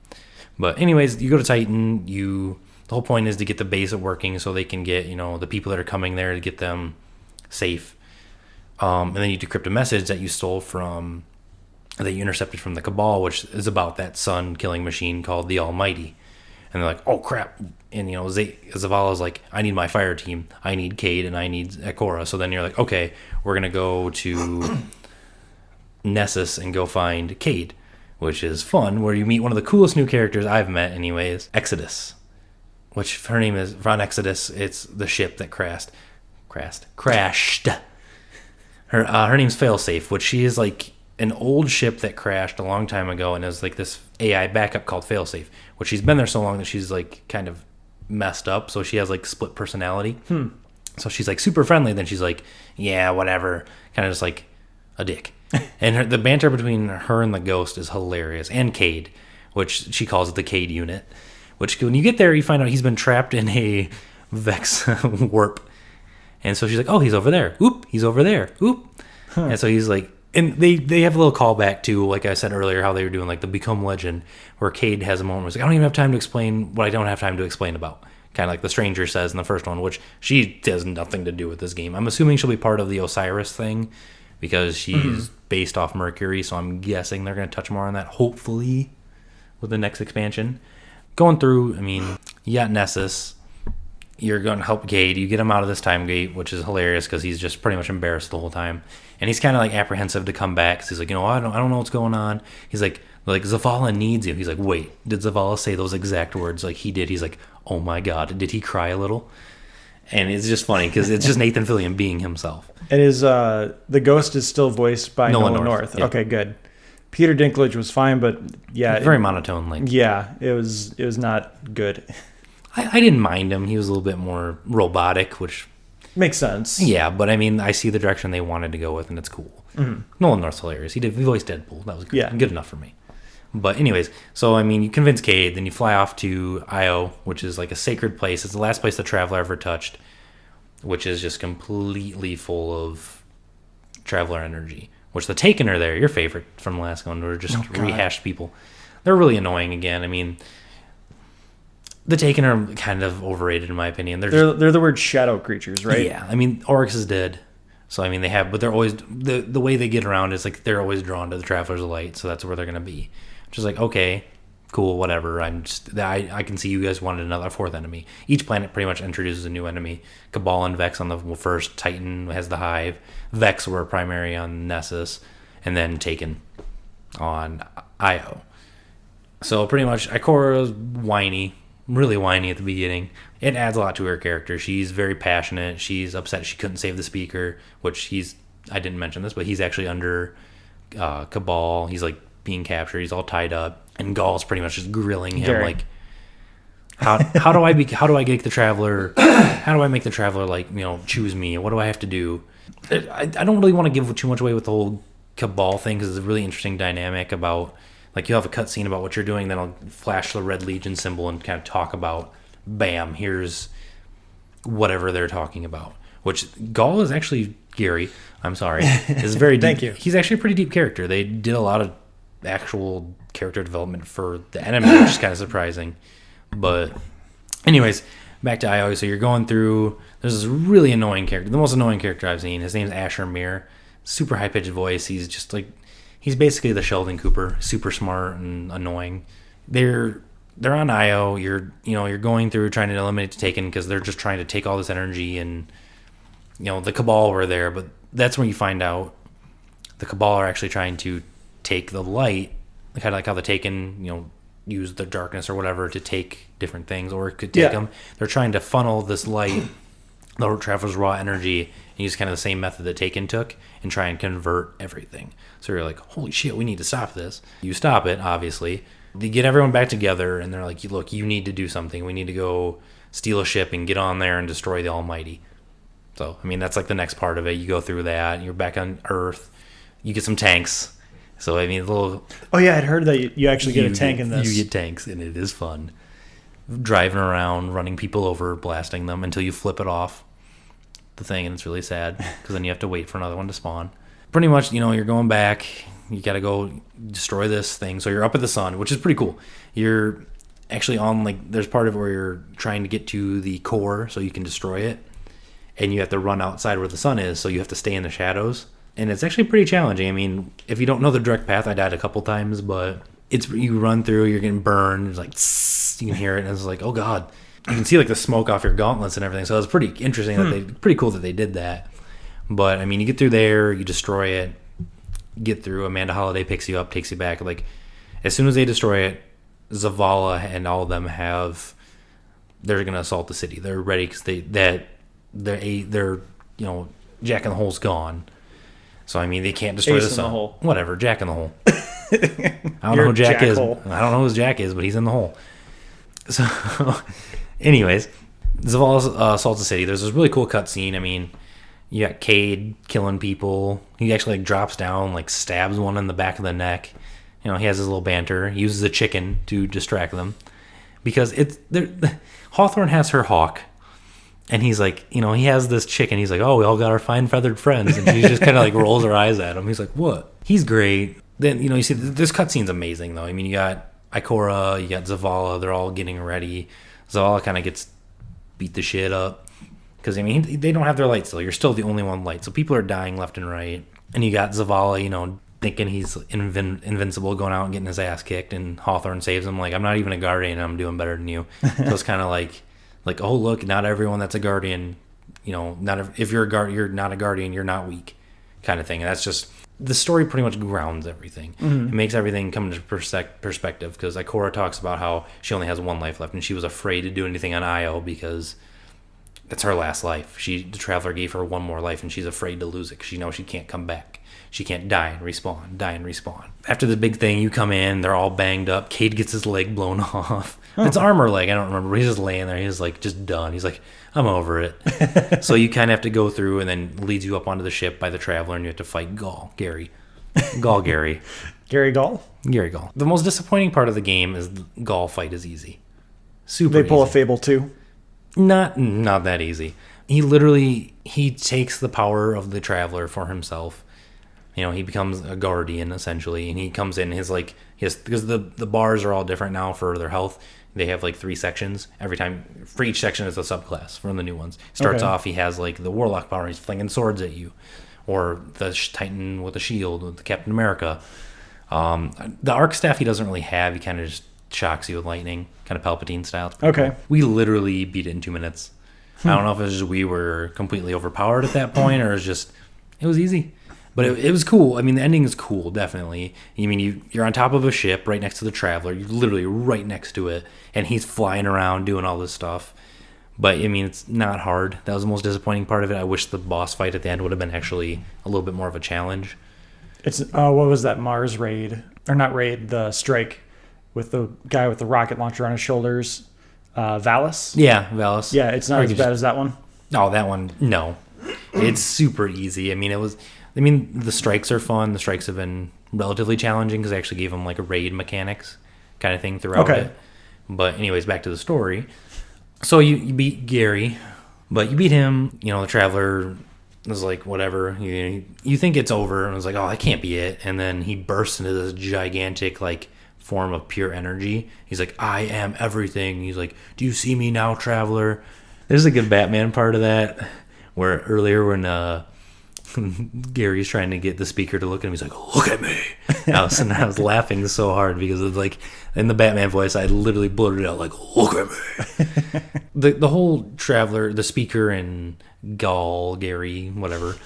But anyways, you go to Titan. The whole point is to get the base working so they can get the people that are coming there to get them safe. And then you decrypt a message that you stole from. That you intercepted from the Cabal, which is about that sun-killing machine called the Almighty. And they're like, oh, crap. And, Zavala's like, I need my fire team. I need Cade, and I need Akora. So then you're like, okay, we're going to go to Nessus and go find Cade, which is fun, where you meet one of the coolest new characters I've met anyways, Exodus, which her name is, Ron Exodus. It's the ship that crashed. Her name's Failsafe, which she is like an old ship that crashed a long time ago and is like this AI backup called Failsafe, which she's been there so long that she's like kind of messed up, so she has like split personality. So she's like super friendly, then she's like, yeah, whatever, kind of just like a dick. And the banter between her and the Ghost is hilarious, and Cade, which she calls it the Cade unit, which when you get there you find out he's been trapped in a Vex warp, and so she's like, oh, he's over there, oop, he's over there, oop. And so he's like, and they have a little callback to, like I said earlier, how they were doing like the Become Legend, where Cade has a moment where he's like, I don't even have time to explain what I don't have time to explain about. Kind of like the Stranger says in the first one, which she has nothing to do with this game. I'm assuming she'll be part of the Osiris thing because she's based off Mercury, so I'm guessing they're going to touch more on that, hopefully, with the next expansion. Going through, I mean, you got Nessus. you're going to help Cade. You get him out of this time gate, which is hilarious because he's just pretty much embarrassed the whole time. And he's kind of like apprehensive to come back because he's like, I don't know what's going on. He's like Zavala needs you. He's like, wait, did Zavala say those exact words? Like he did. He's like, oh my God, did he cry a little? And it's just funny because it's just Nathan Fillion being himself. It is the ghost is still voiced by Nolan North. Yeah. Okay, good. Peter Dinklage was fine, but yeah, very monotone. Like it was not good. I didn't mind him. He was a little bit more robotic, which makes sense. Yeah, but I mean, I see the direction they wanted to go with, and it's cool. Mm-hmm. Nolan North's hilarious. He voiced Deadpool. That was good enough for me. But anyways, so I mean, you convince Cade, then you fly off to Io, which is like a sacred place. It's the last place the Traveler ever touched, which is just completely full of Traveler energy. Which the Taken are there, your favorite from the last one, were just rehashed people. They're really annoying again. I mean, the Taken are kind of overrated in my opinion. They're the word shadow creatures, right? Yeah, I mean, Oryx is dead. So, I mean, but they're always, the way they get around is like they're always drawn to the Traveler's Light, so that's where they're going to be. Just like, okay, cool, whatever. I can see you guys wanted another fourth enemy. Each planet pretty much introduces a new enemy. Cabal and Vex on the first, Titan has the Hive, Vex were primary on Nessus, and then Taken on Io. So pretty much, Ikora's whiny, really whiny at the beginning. It adds a lot to her character. She's very passionate. She's upset she couldn't save the Speaker, which I didn't mention this, but he's actually under Cabal. He's like being captured. He's all tied up, and Gaul's pretty much just grilling him like, how do I get the Traveler? How do I make the Traveler like choose me? What do I have to do? I don't really want to give too much away with the whole Cabal thing because it's a really interesting dynamic about like you'll have a cutscene about what you're doing, then I'll flash the Red Legion symbol and kind of talk about, bam, here's whatever they're talking about. Which Gaul is actually Gary. I'm sorry, is very deep. Thank you. He's actually a pretty deep character. They did a lot of actual character development for the enemy, which is kind of surprising. But anyways, back to Io. So you're going through, there's this really annoying character, the most annoying character I've seen. His name's Asher Mir. Super high pitched voice. He's just like, he's basically the Sheldon Cooper, super smart and annoying. They're on Io. You're going through trying to eliminate the Taken because they're just trying to take all this energy, and the Cabal were there, but that's when you find out the Cabal are actually trying to take the light, kind of like how the Taken, use the darkness or whatever to take different things, or it could take them. They're trying to funnel this light, the Traveler's raw energy, and use kind of the same method that Taken took and try and convert everything. So you're like, holy shit, we need to stop this. You stop it, obviously. They get everyone back together, and they're like, look, you need to do something. We need to go steal a ship and get on there and destroy the Almighty. So, I mean, that's like the next part of it. You go through that. You're back on Earth. You get some tanks. So, I mean, a little... Oh, yeah, I'd heard that you actually get a tank in this. You get tanks, and it is fun. Driving around, running people over, blasting them until you flip it off the thing, and it's really sad because then you have to wait for another one to spawn. Pretty much, you're going back. You got to go destroy this thing. So you're up at the sun, which is pretty cool. You're actually on, like, there's part of it where you're trying to get to the core so you can destroy it. And you have to run outside where the sun is, so you have to stay in the shadows. And it's actually pretty challenging. I mean, if you don't know the direct path, I died a couple times, but you run through, you're getting burned. It's like, tss, you can hear it, and it's like, oh god. You can see like the smoke off your gauntlets and everything. So it's pretty interesting pretty cool that they did that. But I mean, you get through there, you destroy it, get through. Amanda Holiday picks you up, takes you back. Like as soon as they destroy it, Zavala and all of them they're gonna assault the city. They're ready because they're Jack in the Hole's gone. So I mean, they can't destroy Ace the in sun. the hole. Whatever, Jack in the Hole. I don't know who Jack is. I don't know who Jack is, but he's in the hole. So, anyways, Zavala assaults the city. There's this really cool cutscene. I mean, you got Cade killing people. He actually like drops down, like stabs one in the back of the neck. He has his little banter. He uses a chicken to distract them because Hawthorne has her hawk. And he's like, he has this chicken. He's like, oh, we all got our fine feathered friends. And she just kind of like rolls her eyes at him. He's like, what? He's great. Then, you see, this cutscene's amazing, though. I mean, you got Ikora, you got Zavala. They're all getting ready. Zavala kind of gets beat the shit up. Because, I mean, they don't have their light still. You're still the only one light. So people are dying left and right. And you got Zavala, thinking he's invincible, going out and getting his ass kicked. And Hawthorne saves him. Like, I'm not even a guardian. I'm doing better than you. So it's kind of like Like, oh look, not everyone that's a guardian, if you're a guard, you're not a guardian, you're not weak, kind of thing. And that's just the story pretty much grounds everything. It makes everything come into perspective because Ikora talks about how she only has one life left and she was afraid to do anything on Io because that's her last life. The Traveler gave her one more life and she's afraid to lose it because she knows she can't come back. She can't die and respawn. After the big thing, you come in, they're all banged up. Cade gets his leg blown off. It's armor leg, I don't remember. He's just laying there. He's like just done. He's like, I'm over it. So you kind of have to go through and then leads you up onto the ship by the Traveler and you have to fight Gary. Gary. Gary Gall? Gary Gall. The most disappointing part of the game is the Gall fight is easy. Super They pull easy. a Fable 2? Not that easy. He takes the power of the Traveler for himself. He becomes a guardian essentially, and he comes in because the bars are all different now for their health. They have like 3 sections. For each section is a subclass from the new ones. Starts off, he has like the Warlock power, he's flinging swords at you, or the Titan with a shield, with the Captain America. The Arc Staff he doesn't really have. He kind of just shocks you with lightning, kind of Palpatine style. Okay. Cool. We literally beat it in 2 minutes. I don't know if it was just we were completely overpowered at that point, or it was easy. But it was cool. I mean, the ending is cool, definitely. You're on top of a ship right next to the Traveler. You're literally right next to it. And he's flying around doing all this stuff. But, it's not hard. That was the most disappointing part of it. I wish the boss fight at the end would have been actually a little bit more of a challenge. It's, what was that Mars raid? Or not raid, the strike with the guy with the rocket launcher on his shoulders. Valis? Yeah, Valis. Yeah, it's not as bad as that one. Oh, that one, no. It's super easy. The strikes are fun. The strikes have been relatively challenging because I actually gave them like a raid mechanics kind of thing throughout it. But anyways, back to the story. So you beat Gary, but you beat him. The Traveler was like, whatever. You think it's over, and I was like, oh, that can't be it. And then he bursts into this gigantic like form of pure energy. He's like, I am everything. He's like, do you see me now, Traveler? There's a good Batman part of that where earlier when Gary's trying to get the speaker to look at him. He's like, look at me. I was laughing so hard because it's like in the Batman voice, I literally blurted out like, look at me. The whole Traveler, the speaker and Gary, whatever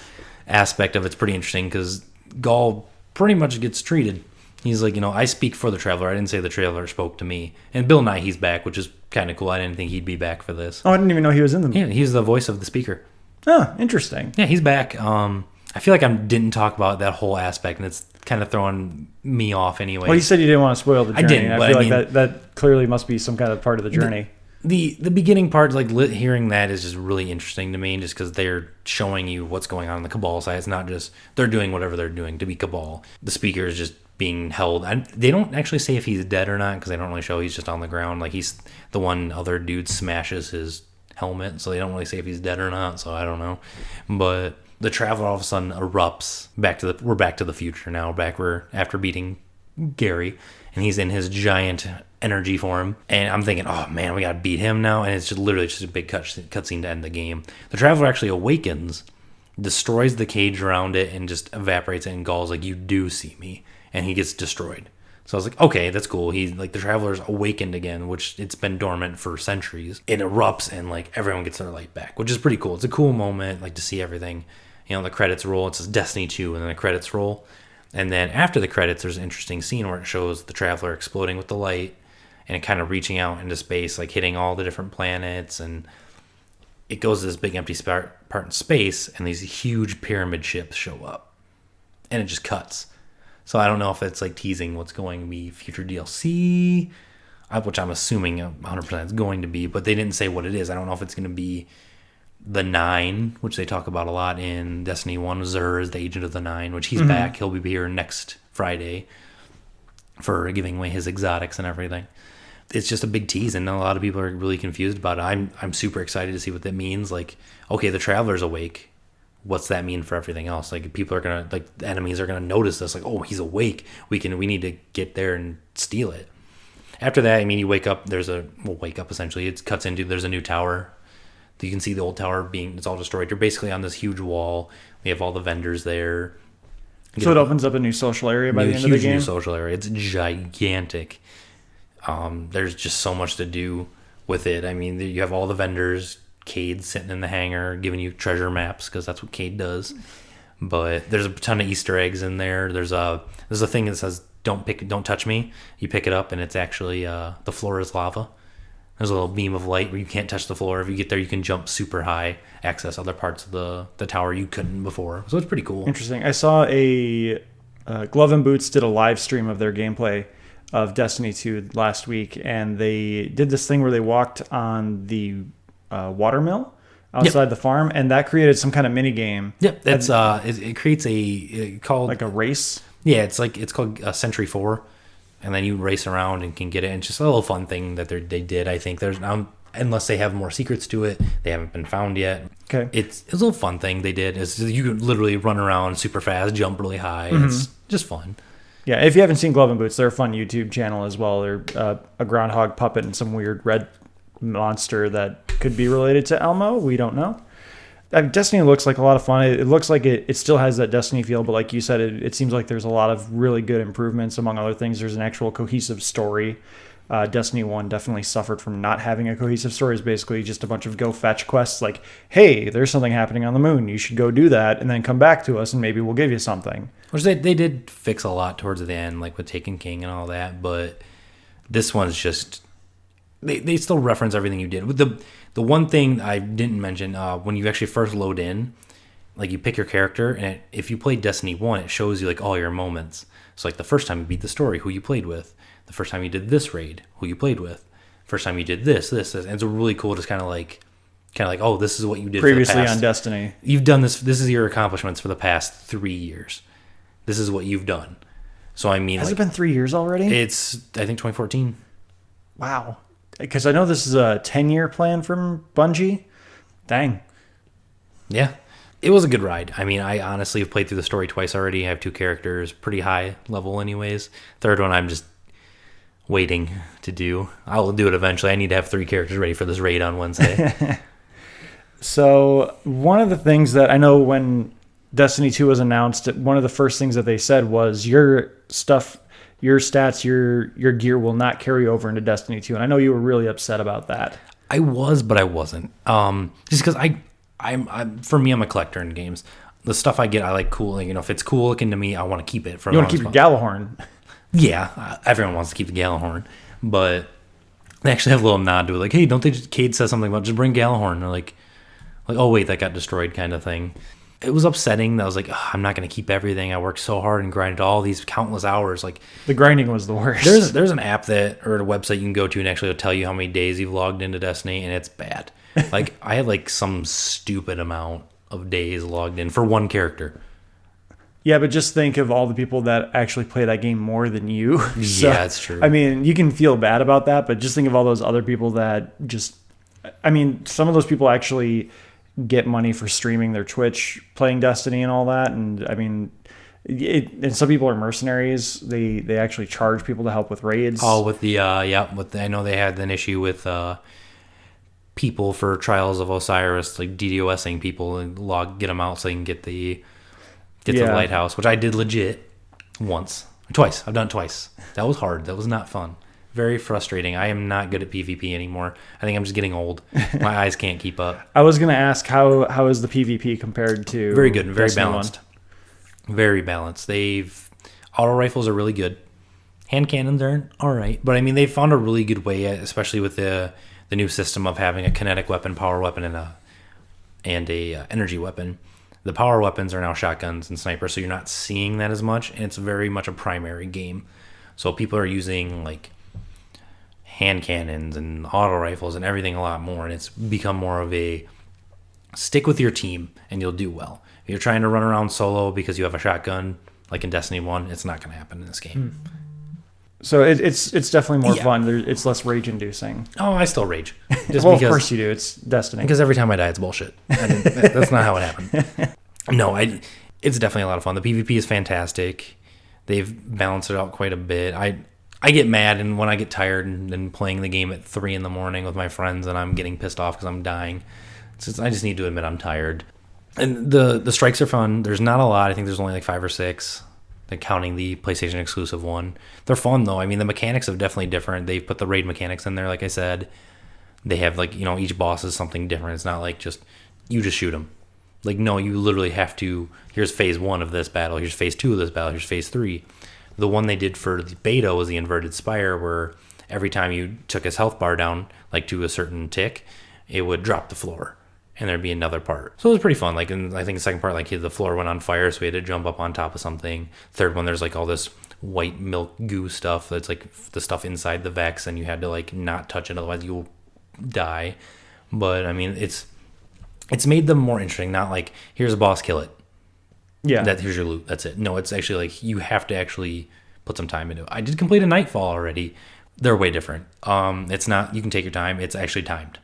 aspect of it's pretty interesting because Gall pretty much gets treated. He's like, I speak for the Traveler. I didn't say the Traveler spoke to me. And Bill Nye, he's back, which is kind of cool. I didn't think he'd be back for this. Oh, I didn't even know he was in the movie. Yeah, he's the voice of the speaker. Oh, interesting. Yeah, he's back. I feel like I didn't talk about that whole aspect, and it's kind of throwing me off anyway. Well, you said you didn't want to spoil the journey. I didn't. I feel like that clearly must be some kind of part of the journey. The beginning part, like hearing that is just really interesting to me, just because they're showing you what's going on the Cabal side. It's not just they're doing whatever they're doing to be Cabal. The speaker is just being held. They don't actually say if he's dead or not, because they don't really show. He's just on the ground. Like he's the one other dude smashes his helmet, so they don't really say if he's dead or not, so I don't know. But the Traveler all of a sudden erupts. We're back to the future now, after beating Gary, and he's in his giant energy form, and I'm thinking, oh man, we gotta beat him now, and it's just literally just a big cutscene to end the game. The Traveler actually awakens, destroys the cage around it, and just evaporates it, and Gall's like, you do see me, and he gets destroyed. So I was like, okay, that's cool. He's like, the Traveler's awakened again, which it's been dormant for centuries. It erupts and like everyone gets their light back, which is pretty cool. It's a cool moment, like to see everything. The credits roll. It says Destiny 2, and then the credits roll. And then after the credits, there's an interesting scene where it shows the Traveler exploding with the light and it kind of reaching out into space, like hitting all the different planets. And it goes to this big empty part in space, and these huge pyramid ships show up. And it just cuts. So I don't know if it's like teasing what's going to be future DLC, which I'm assuming 100% is going to be, but they didn't say what it is. I don't know if it's going to be the Nine, which they talk about a lot in Destiny 1. Xur is the agent of the Nine, which he's back. He'll be here next Friday for giving away his exotics and everything. It's just a big tease, and a lot of people are really confused about it. I'm super excited to see what that means. Like, okay, the Traveler's awake. What's that mean for everything else? Like, people are gonna, like, the enemies are gonna notice this. Like, oh, he's awake. We need to get there and steal it. After that, you wake up. Essentially. It cuts into, there's a new tower. You can see the old tower it's all destroyed. You're basically on this huge wall. We have all the vendors there. So it opens up a new social area by the end of the game? New social area. It's gigantic. There's just so much to do. with it. I mean, you have all the vendors, Cade sitting in the hangar giving you treasure maps because that's what Cade does. But there's a ton of Easter eggs in there. There's a thing that says don't touch me. You pick it up and it's actually the floor is lava. There's a little beam of light where you can't touch the floor. If you get there, you can jump super high, access other parts of the tower you couldn't before. So it's pretty cool. Interesting. I saw a Glove and Boots did a live stream of their gameplay of Destiny 2 last week, and they did this thing where they walked on the watermill outside the farm, and that created some kind of mini game. Yep, that's it creates called like a race. Yeah, it's called Century 4. And then you race around and can get it. And it's just a little fun thing that they did. I think there's unless they have more secrets to it, they haven't been found yet. Okay, it's a little fun thing they did. Is you can literally run around super fast, jump really high. Mm-hmm. It's just fun. Yeah, if you haven't seen Glove and Boots, they're a fun YouTube channel as well. They're a groundhog puppet and some weird red monster that could be related to Elmo. We don't know. Destiny looks like a lot of fun. It looks like it still has that Destiny feel, but like you said, it seems like there's a lot of really good improvements. Among other things, there's an actual cohesive story. Destiny 1 definitely suffered from not having a cohesive story. It's basically just a bunch of go fetch quests like, hey, there's something happening on the moon. You should go do that and then come back to us and maybe we'll give you something. Which they did fix a lot towards the end, like with Taken King and all that, but this one's just... They still reference everything you did. With the one thing I didn't mention, when you actually first load in, like you pick your character, and if you played Destiny 1, it shows you like all your moments. So like the first time you beat the story, who you played with. The first time you did this raid, who you played with. First time you did this. And it's really cool, just kind of like, oh, this is what you did previously for the past. On Destiny. You've done this. This is your accomplishments for the past 3 years. This is what you've done. So I mean, has it been 3 years already? It's I think 2014. Wow. Because I know this is a 10-year plan from Bungie. Dang. Yeah. It was a good ride. I mean, I honestly have played through the story twice already. I have 2 characters, pretty high level anyways. Third one I'm just waiting to do. I will do it eventually. I need to have 3 characters ready for this raid on Wednesday. So one of the things that I know when Destiny 2 was announced, one of the first things that they said was your stuff... Your stats, your gear will not carry over into Destiny 2. And I know you were really upset about that. I was, but I wasn't. Just because I'm for me, I'm a collector in games. The stuff I get, I like cool. You know, if it's cool looking to me, I want to keep it. You want to keep your Gallahorn. Yeah, everyone wants to keep the Gallahorn. But they actually have a little nod to it. Like, hey, don't they just... Cade says something about just bring Gallahorn. They're like, oh, wait, that got destroyed kind of thing. It was upsetting. I was like, I'm not going to keep everything. I worked so hard and grinded all these countless hours. Like the grinding was the worst. There's an app or a website you can go to and actually it'll tell you how many days you've logged into Destiny, and it's bad. Like I had like some stupid amount of days logged in for one character. Yeah, but just think of all the people that actually play that game more than you. So, yeah, that's true. I mean, you can feel bad about that, but just think of all those other people that just... I mean, some of those people actually... get money for streaming their Twitch, playing Destiny and all that. And I mean, and some people are mercenaries. They actually charge people to help with raids. Oh, with the I know they had an issue with people for Trials of Osiris, like DDoSing people and get them out so they can get to the lighthouse, which I did legit twice. I've done it twice. That was hard. That was not fun. Very frustrating. I am not good at PvP anymore. I think I'm just getting old. My eyes can't keep up. I was going to ask, how is the PvP compared to... Very good and very Destiny balanced. 1? Very balanced. Auto rifles are really good. Hand cannons are all right. But I mean, they've found a really good way, especially with the new system of having a kinetic weapon, power weapon, and a energy weapon. The power weapons are now shotguns and snipers, so you're not seeing that as much. And it's very much a primary game. So people are using like hand cannons and auto rifles and everything a lot more, and it's become more of a stick with your team and you'll do well. If you're trying to run around solo because you have a shotgun like in Destiny 1, it's not going to happen in this game. So it's definitely more fun. It's less rage inducing. Oh, I still rage. Just well, of course you do. It's Destiny. Because every time I die, it's bullshit. That's not how it happened. No, it's definitely a lot of fun. The PvP is fantastic. They've balanced it out quite a bit. I get mad and when I get tired and playing the game at 3 a.m. with my friends and I'm getting pissed off because I'm dying. I just need to admit I'm tired. And the strikes are fun. There's not a lot. I think there's only like 5 or 6, like counting the PlayStation exclusive one. They're fun though. I mean, the mechanics are definitely different. They've put the raid mechanics in there, like I said. they have like, each boss is something different. It's not like you just shoot them. Like, no, you literally have to, here's phase 1 of this battle, here's phase 2 of this battle, here's phase 3. The one they did for the beta was the inverted spire, where every time you took his health bar down, like to a certain tick, it would drop the floor, and there'd be another part. So it was pretty fun. Like, and I think the second part, like the floor went on fire, so we had to jump up on top of something. Third one, there's like all this white milk goo stuff that's like the stuff inside the Vex, and you had to like not touch it, otherwise you'll die. But I mean, it's made them more interesting. Not like, here's a boss, kill it. Yeah. Here's your loot. That's it. No, it's actually like you have to actually put some time into it. I did complete a Nightfall already. They're way different. It's not, you can take your time. It's actually timed.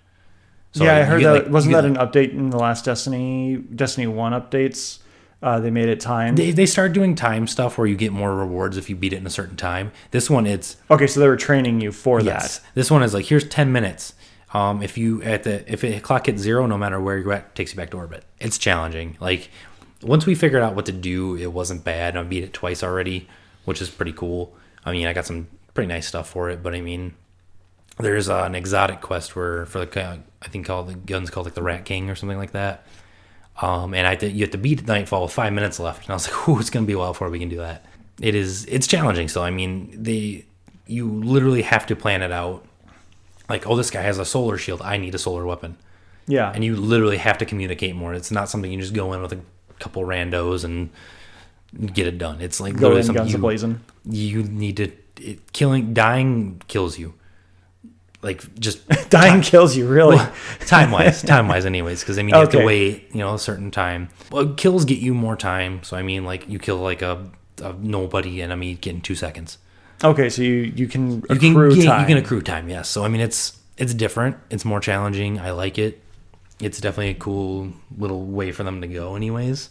So yeah, I heard that. Like, wasn't that an update in the last Destiny 1 updates? They made it timed. They started doing time stuff where you get more rewards if you beat it in a certain time. This one, it's... Okay, so they were training you for yes. that. This one is like, here's 10 minutes. If it clock hits 0, no matter where you're at, it takes you back to orbit. It's challenging. Like, once we figured out what to do, it wasn't bad. I beat it twice already, which is pretty cool. I mean, I got some pretty nice stuff for it, but I mean, there's an exotic quest where for the I think the gun's called like the Rat King or something like that. And you have to beat Nightfall with 5 minutes left, and I was like, "Ooh, it's gonna be a while before we can do that." It's challenging. So I mean, you literally have to plan it out. Like, oh, this guy has a solar shield. I need a solar weapon. Yeah, and you literally have to communicate more. It's not something you just go in with a couple randos and get it done. It's like literally something you need to. Dying kills you. Like, just dying kills you, really. Well, time wise anyways, because I mean, you have to wait a certain time. Well, kills get you more time. So I mean, like, you kill like a nobody enemy, get in 2 seconds. Okay, so you can accrue time. You can accrue time, yes. So I mean, it's different. It's more challenging. I like it. It's definitely a cool little way for them to go, anyways.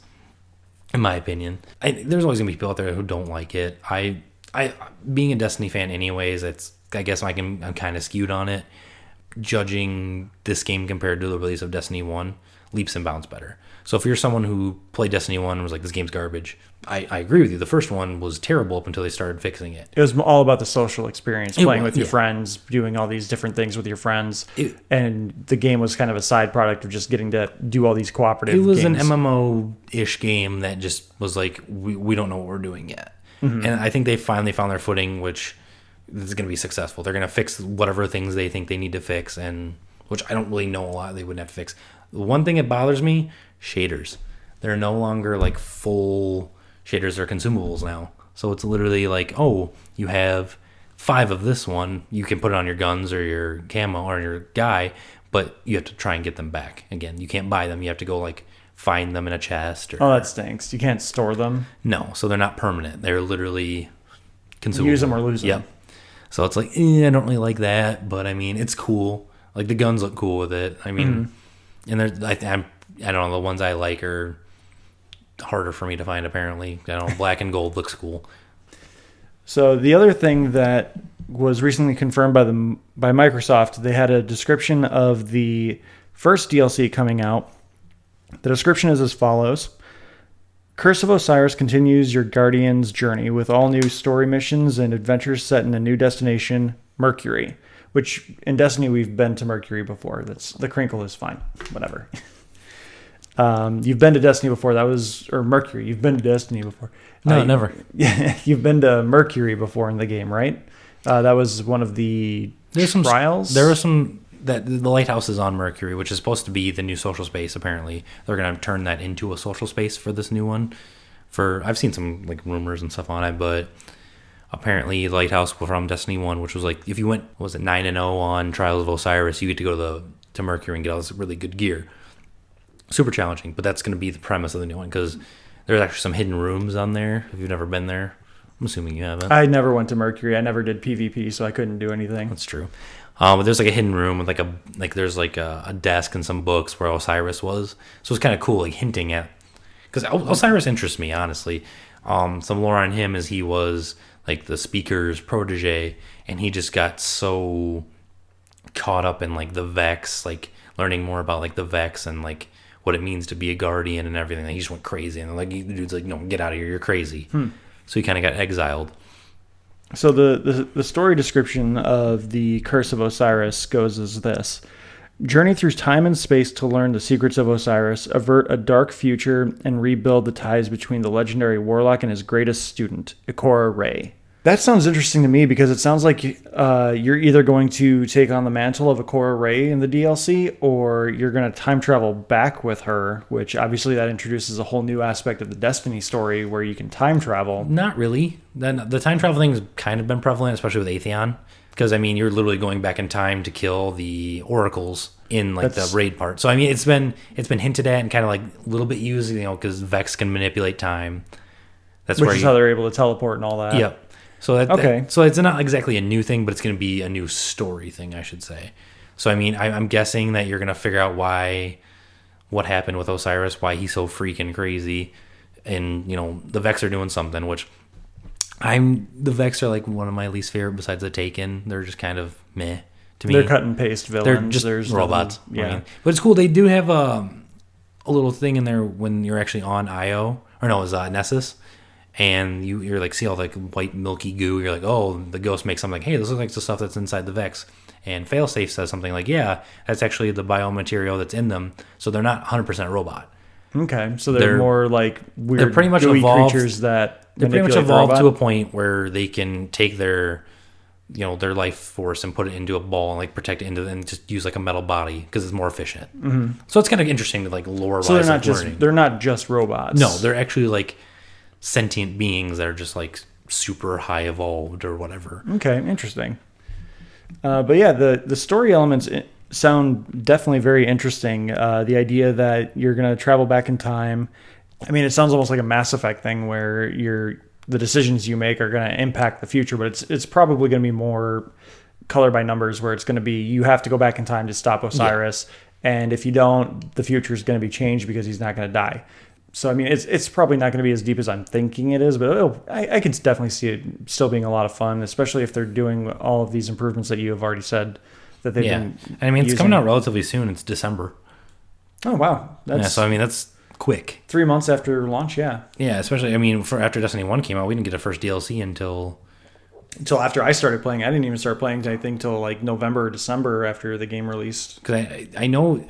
In my opinion, there's always gonna be people out there who don't like it. I being a Destiny fan, anyways, I guess I'm kind of skewed on it. Judging this game compared to the release of Destiny 1, leaps and bounds better. So if you're someone who played Destiny 1 and was like, this game's garbage, I agree with you. The first one was terrible up until they started fixing it. It was all about the social experience, playing with your friends, doing all these different things with your friends. And the game was kind of a side product of just getting to do all these cooperative games. It was an MMO-ish game that just was like, we don't know what we're doing yet. Mm-hmm. And I think they finally found their footing, which is going to be successful. They're going to fix whatever things they think they need to fix, and which I don't really know a lot they wouldn't have to fix. The one thing that bothers me, shaders. They're no longer like full shaders, are consumables now. So it's literally like, oh, you have 5 of this one, you can put it on your guns or your camo or your guy, but you have to try and get them back. Again, you can't buy them. You have to go like find them in a chest. Oh, that stinks. You can't store them? No, so they're not permanent. They're literally consumable. Use them or lose them. Yep. So it's like, I don't really like that, but I mean, it's cool. Like, the guns look cool with it. I mean, and there's, I don't know, the ones I like are harder for me to find, apparently. I don't know, black and gold looks cool. So the other thing that was recently confirmed by Microsoft, they had a description of the first DLC coming out. The description is as follows. Curse of Osiris continues your Guardian's journey with all new story missions and adventures set in a new destination, Mercury. Which, in Destiny, we've been to Mercury before. The crinkle is fine. Whatever. You've been to Destiny before. Or Mercury. You've been to Destiny before. No, never. Yeah, you've been to Mercury before in the game, right? That was one of the trials. There was some... That the lighthouse is on Mercury, which is supposed to be the new social space. Apparently, they're going to turn that into a social space for this new one. I've seen some like rumors and stuff on it, but apparently, lighthouse from Destiny 1, which was like, if you went 9-0 on Trials of Osiris, you get to go to Mercury and get all this really good gear. Super challenging, but that's going to be the premise of the new one, because there's actually some hidden rooms on there. If you've never been there, I'm assuming you haven't. I never went to Mercury. I never did PvP, so I couldn't do anything. That's true. But there's like a hidden room with there's like a desk and some books where Osiris was. So it's kind of cool, like hinting at, because Osiris interests me, honestly. Some lore on him is he was like the speaker's protege, and he just got so caught up in like the Vex, like learning more about like the Vex and like what it means to be a guardian and everything. Like, he just went crazy, and like the dude's like, no, get out of here, you're crazy. So he kind of got exiled. So the story description of the Curse of Osiris goes as this. Journey through time and space to learn the secrets of Osiris, avert a dark future, and rebuild the ties between the legendary warlock and his greatest student, Ikora Rey. That sounds interesting to me because it sounds like you're either going to take on the mantle of Ikora Rey in the DLC, or you're going to time travel back with her, which obviously that introduces a whole new aspect of the Destiny story where you can time travel. Not really. Then the time travel thing's kind of been prevalent, especially with Atheon. Because, I mean, you're literally going back in time to kill the oracles in, like, the raid part. So, I mean, it's been hinted at and kind of, like, a little bit used, because Vex can manipulate time. That's which is how they're able to teleport and all that. Yep. So, so it's not exactly a new thing, but it's going to be a new story thing, I should say. So, I mean, I'm guessing that you're going to figure out what happened with Osiris, why he's so freaking crazy. And, the Vex are doing something, which... the Vex are like one of my least favorite besides the Taken. They're just kind of meh to me. They're cut and paste villains. They're just robots. Yeah. I mean. But it's cool. They do have a little thing in there when you're actually on Io. Or no, it's Nessus. And you're like, see all like white milky goo. You're like, oh, the ghost makes something like, hey, this looks like the stuff that's inside the Vex. And Failsafe says something like, yeah, that's actually the biomaterial that's in them. So they're not 100% robot. Okay, so they're more like weird, they're pretty much gooey evolved, creatures that they're pretty much evolved to a point where they can take their life force and put it into a ball and like protect it and just use like a metal body because it's more efficient. Mm-hmm. So it's kind of interesting to like lore-wise. So they're not just robots. No, they're actually like sentient beings that are just like super high evolved or whatever. Okay, interesting. But yeah, the story elements sound definitely very interesting. The idea that you're going to travel back in time. I mean, it sounds almost like a Mass Effect thing where the decisions you make are going to impact the future, but it's probably going to be more color by numbers where it's going to be you have to go back in time to stop Osiris, and if you don't, the future is going to be changed because he's not going to die. So, I mean, it's probably not going to be as deep as I'm thinking it is, but I can definitely see it still being a lot of fun, especially if they're doing all of these improvements that you have already said that they've been and I mean, it's coming out relatively soon. It's December. Oh, wow. So, I mean, that's quick. 3 months after launch, yeah. Yeah, especially, I mean, after Destiny 1 came out, we didn't get a first DLC until after I started playing. I didn't even start playing, I think, till like November or December after the game released. Because I don't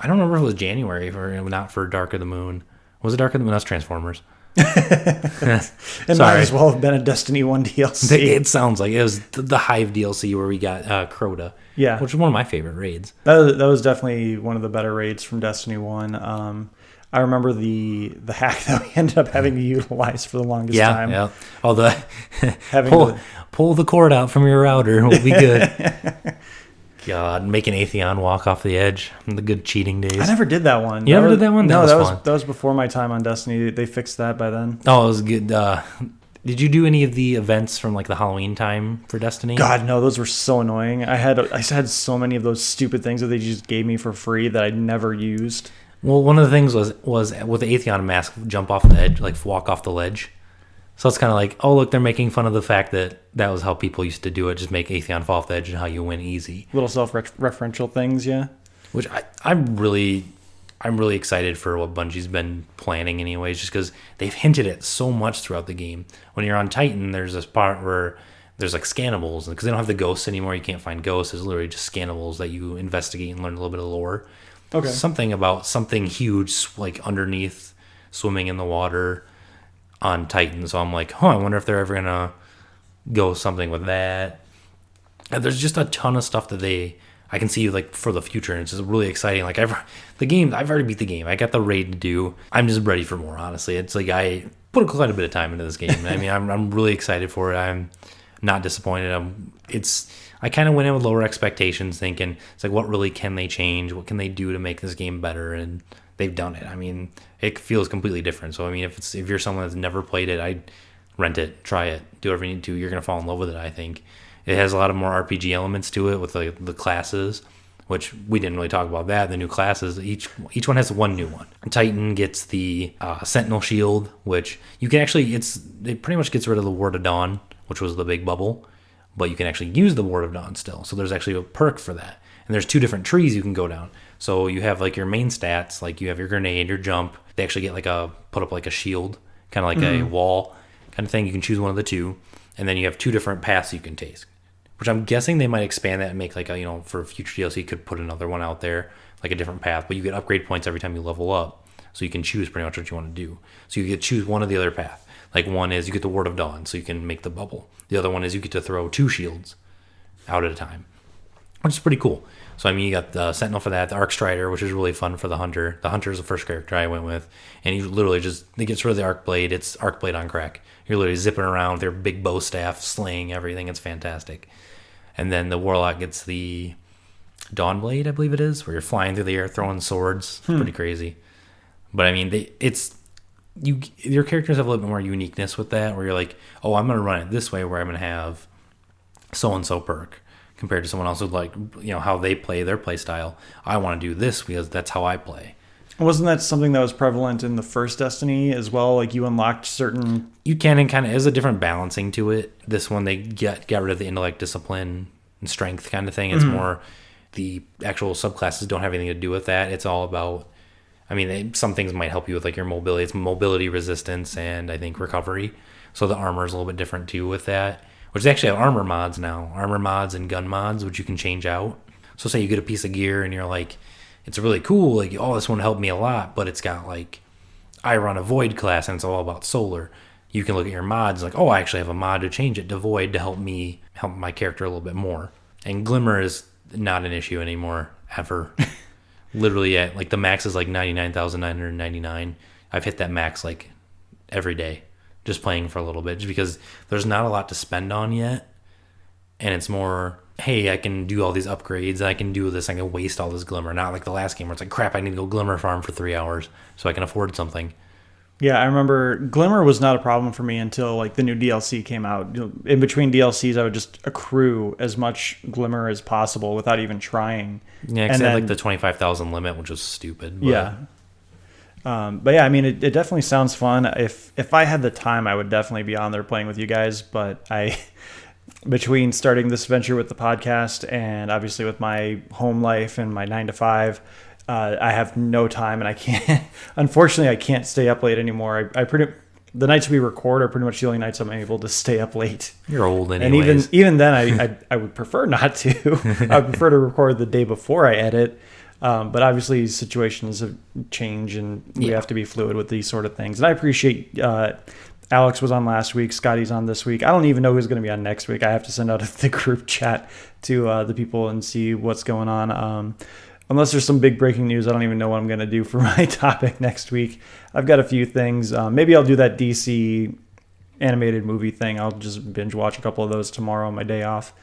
remember if it was January or not for Dark of the Moon. Was it Dark of the Moon? That's Transformers. It might as well have been a Destiny 1 DLC. It sounds like it was the Hive DLC where we got Crota. Yeah. Which is one of my favorite raids. That was definitely one of the better raids from Destiny 1. I remember the hack that we ended up having to utilize for the longest time. Yeah. Oh, pull the cord out from your router. We'll be good. God, making Atheon walk off the edge. The good cheating days. I never did that one. You never did that one? No, that was before my time on Destiny. They fixed that by then. Oh, it was good. Did you do any of the events from like the Halloween time for Destiny? God, no, those were so annoying. I had so many of those stupid things that they just gave me for free that I never used. Well, one of the things was with the Atheon mask, jump off the edge, like walk off the ledge. So it's kind of like, oh, look, they're making fun of the fact that was how people used to do it, just make Atheon fall off the edge and how you win easy. Little self-referential things, yeah. Which I'm really excited for what Bungie's been planning anyways, just because they've hinted at so much throughout the game. When you're on Titan, there's this part where there's like scannables, because they don't have the ghosts anymore. You can't find ghosts. It's literally just scannables that you investigate and learn a little bit of lore. Okay. Something about something huge, like underneath, swimming in the water on Titan. So I'm like, I wonder if they're ever gonna go something with that. And there's just a ton of stuff that I can see like for the future, and it's just really exciting. Like I've already beat the game. I got the raid to do. I'm just ready for more. Honestly, it's like I put quite a bit of time into this game. I mean, I'm really excited for it. I'm not disappointed. I kind of went in with lower expectations, thinking it's like, what really can they change? What can they do to make this game better? And they've done it. I mean, it feels completely different. So I mean, if you're someone that's never played it, I'd rent it, try it, do whatever you need to. You're gonna fall in love with it. I think it has a lot of more RPG elements to it with like the classes, which we didn't really talk about that. The new classes, each one has one new one. Titan gets the Sentinel Shield, which you can actually it pretty much gets rid of the Ward of Dawn, which was the big bubble, but you can actually use the Ward of Dawn still. So there's actually a perk for that. And there's 2 different trees you can go down. So you have like your main stats, like you have your grenade, your jump. They actually get put up like a shield, kind of like a wall kind of thing. You can choose one of the 2. And then you have 2 different paths you can take. which I'm guessing they might expand that and make like a, for future DLC, you could put another one out there, like a different path, but you get upgrade points every time you level up. So you can choose pretty much what you want to do. So you get to choose one of the other path. Like one is you get the Word of Dawn, so you can make the bubble. The other one is you get to throw 2 shields out at a time, which is pretty cool. So, I mean, you got the Sentinel for that, the Arc Strider, which is really fun for the Hunter. The Hunter is the first character I went with. And you literally they get rid of the Arc Blade. It's Arc Blade on crack. You're literally zipping around with their big bow staff, slaying everything. It's fantastic. And then the Warlock gets the Dawn Blade, I believe it is, where you're flying through the air, throwing swords. It's pretty crazy. But, I mean, your characters have a little bit more uniqueness with that, where you're like, oh, I'm going to run it this way, where I'm going to have so-and-so perk. Compared to someone else who how they play their play style. I want to do this because that's how I play. Wasn't that something that was prevalent in the first Destiny as well? Like you unlocked certain... You can, and kind of is a different balancing to it. This one, they got rid of the intellect, discipline, and strength kind of thing. It's more the actual subclasses don't have anything to do with that. It's all about... I mean, some things might help you with like your mobility. It's mobility, resistance, and I think recovery. So the armor is a little bit different too with that. Which they actually have armor mods now. Armor mods and gun mods, which you can change out. So say you get a piece of gear and you're like, it's really cool. Like, oh, this one helped me a lot. But it's got like, I run a Void class and it's all about solar. You can look at your mods like, oh, I actually have a mod to change it to Void to help my character a little bit more. And Glimmer is not an issue anymore, ever. Literally at like the max is like 99,999. I've hit that max like every day. Just playing for a little bit, just because there's not a lot to spend on yet, and it's more, hey, I can do all these upgrades, I can do this, I can waste all this Glimmer. Not like the last game where it's like, crap, I need to go Glimmer farm for 3 hours so I can afford something. Yeah, I remember Glimmer was not a problem for me until like the new DLC came out. In between DLCs, I would just accrue as much Glimmer as possible without even trying. Yeah, because they had like the 25,000 limit, which was stupid. But... Yeah. But yeah, I mean, it definitely sounds fun. If I had the time, I would definitely be on there playing with you guys. But between starting this venture with the podcast and obviously with my home life and my 9 to 5, I have no time, and I can't. Unfortunately, I can't stay up late anymore. The nights we record are pretty much the only nights I'm able to stay up late. You're old anyways. And even then, I would prefer not to. I would prefer to record the day before I edit. But obviously situations have changed and we have to be fluid with these sort of things. And I appreciate Alex was on last week. Scotty's on this week. I don't even know who's going to be on next week. I have to send out the group chat to the people and see what's going on. Unless there's some big breaking news, I don't even know what I'm going to do for my topic next week. I've got a few things. Maybe I'll do that DC animated movie thing. I'll just binge watch a couple of those tomorrow on my day off.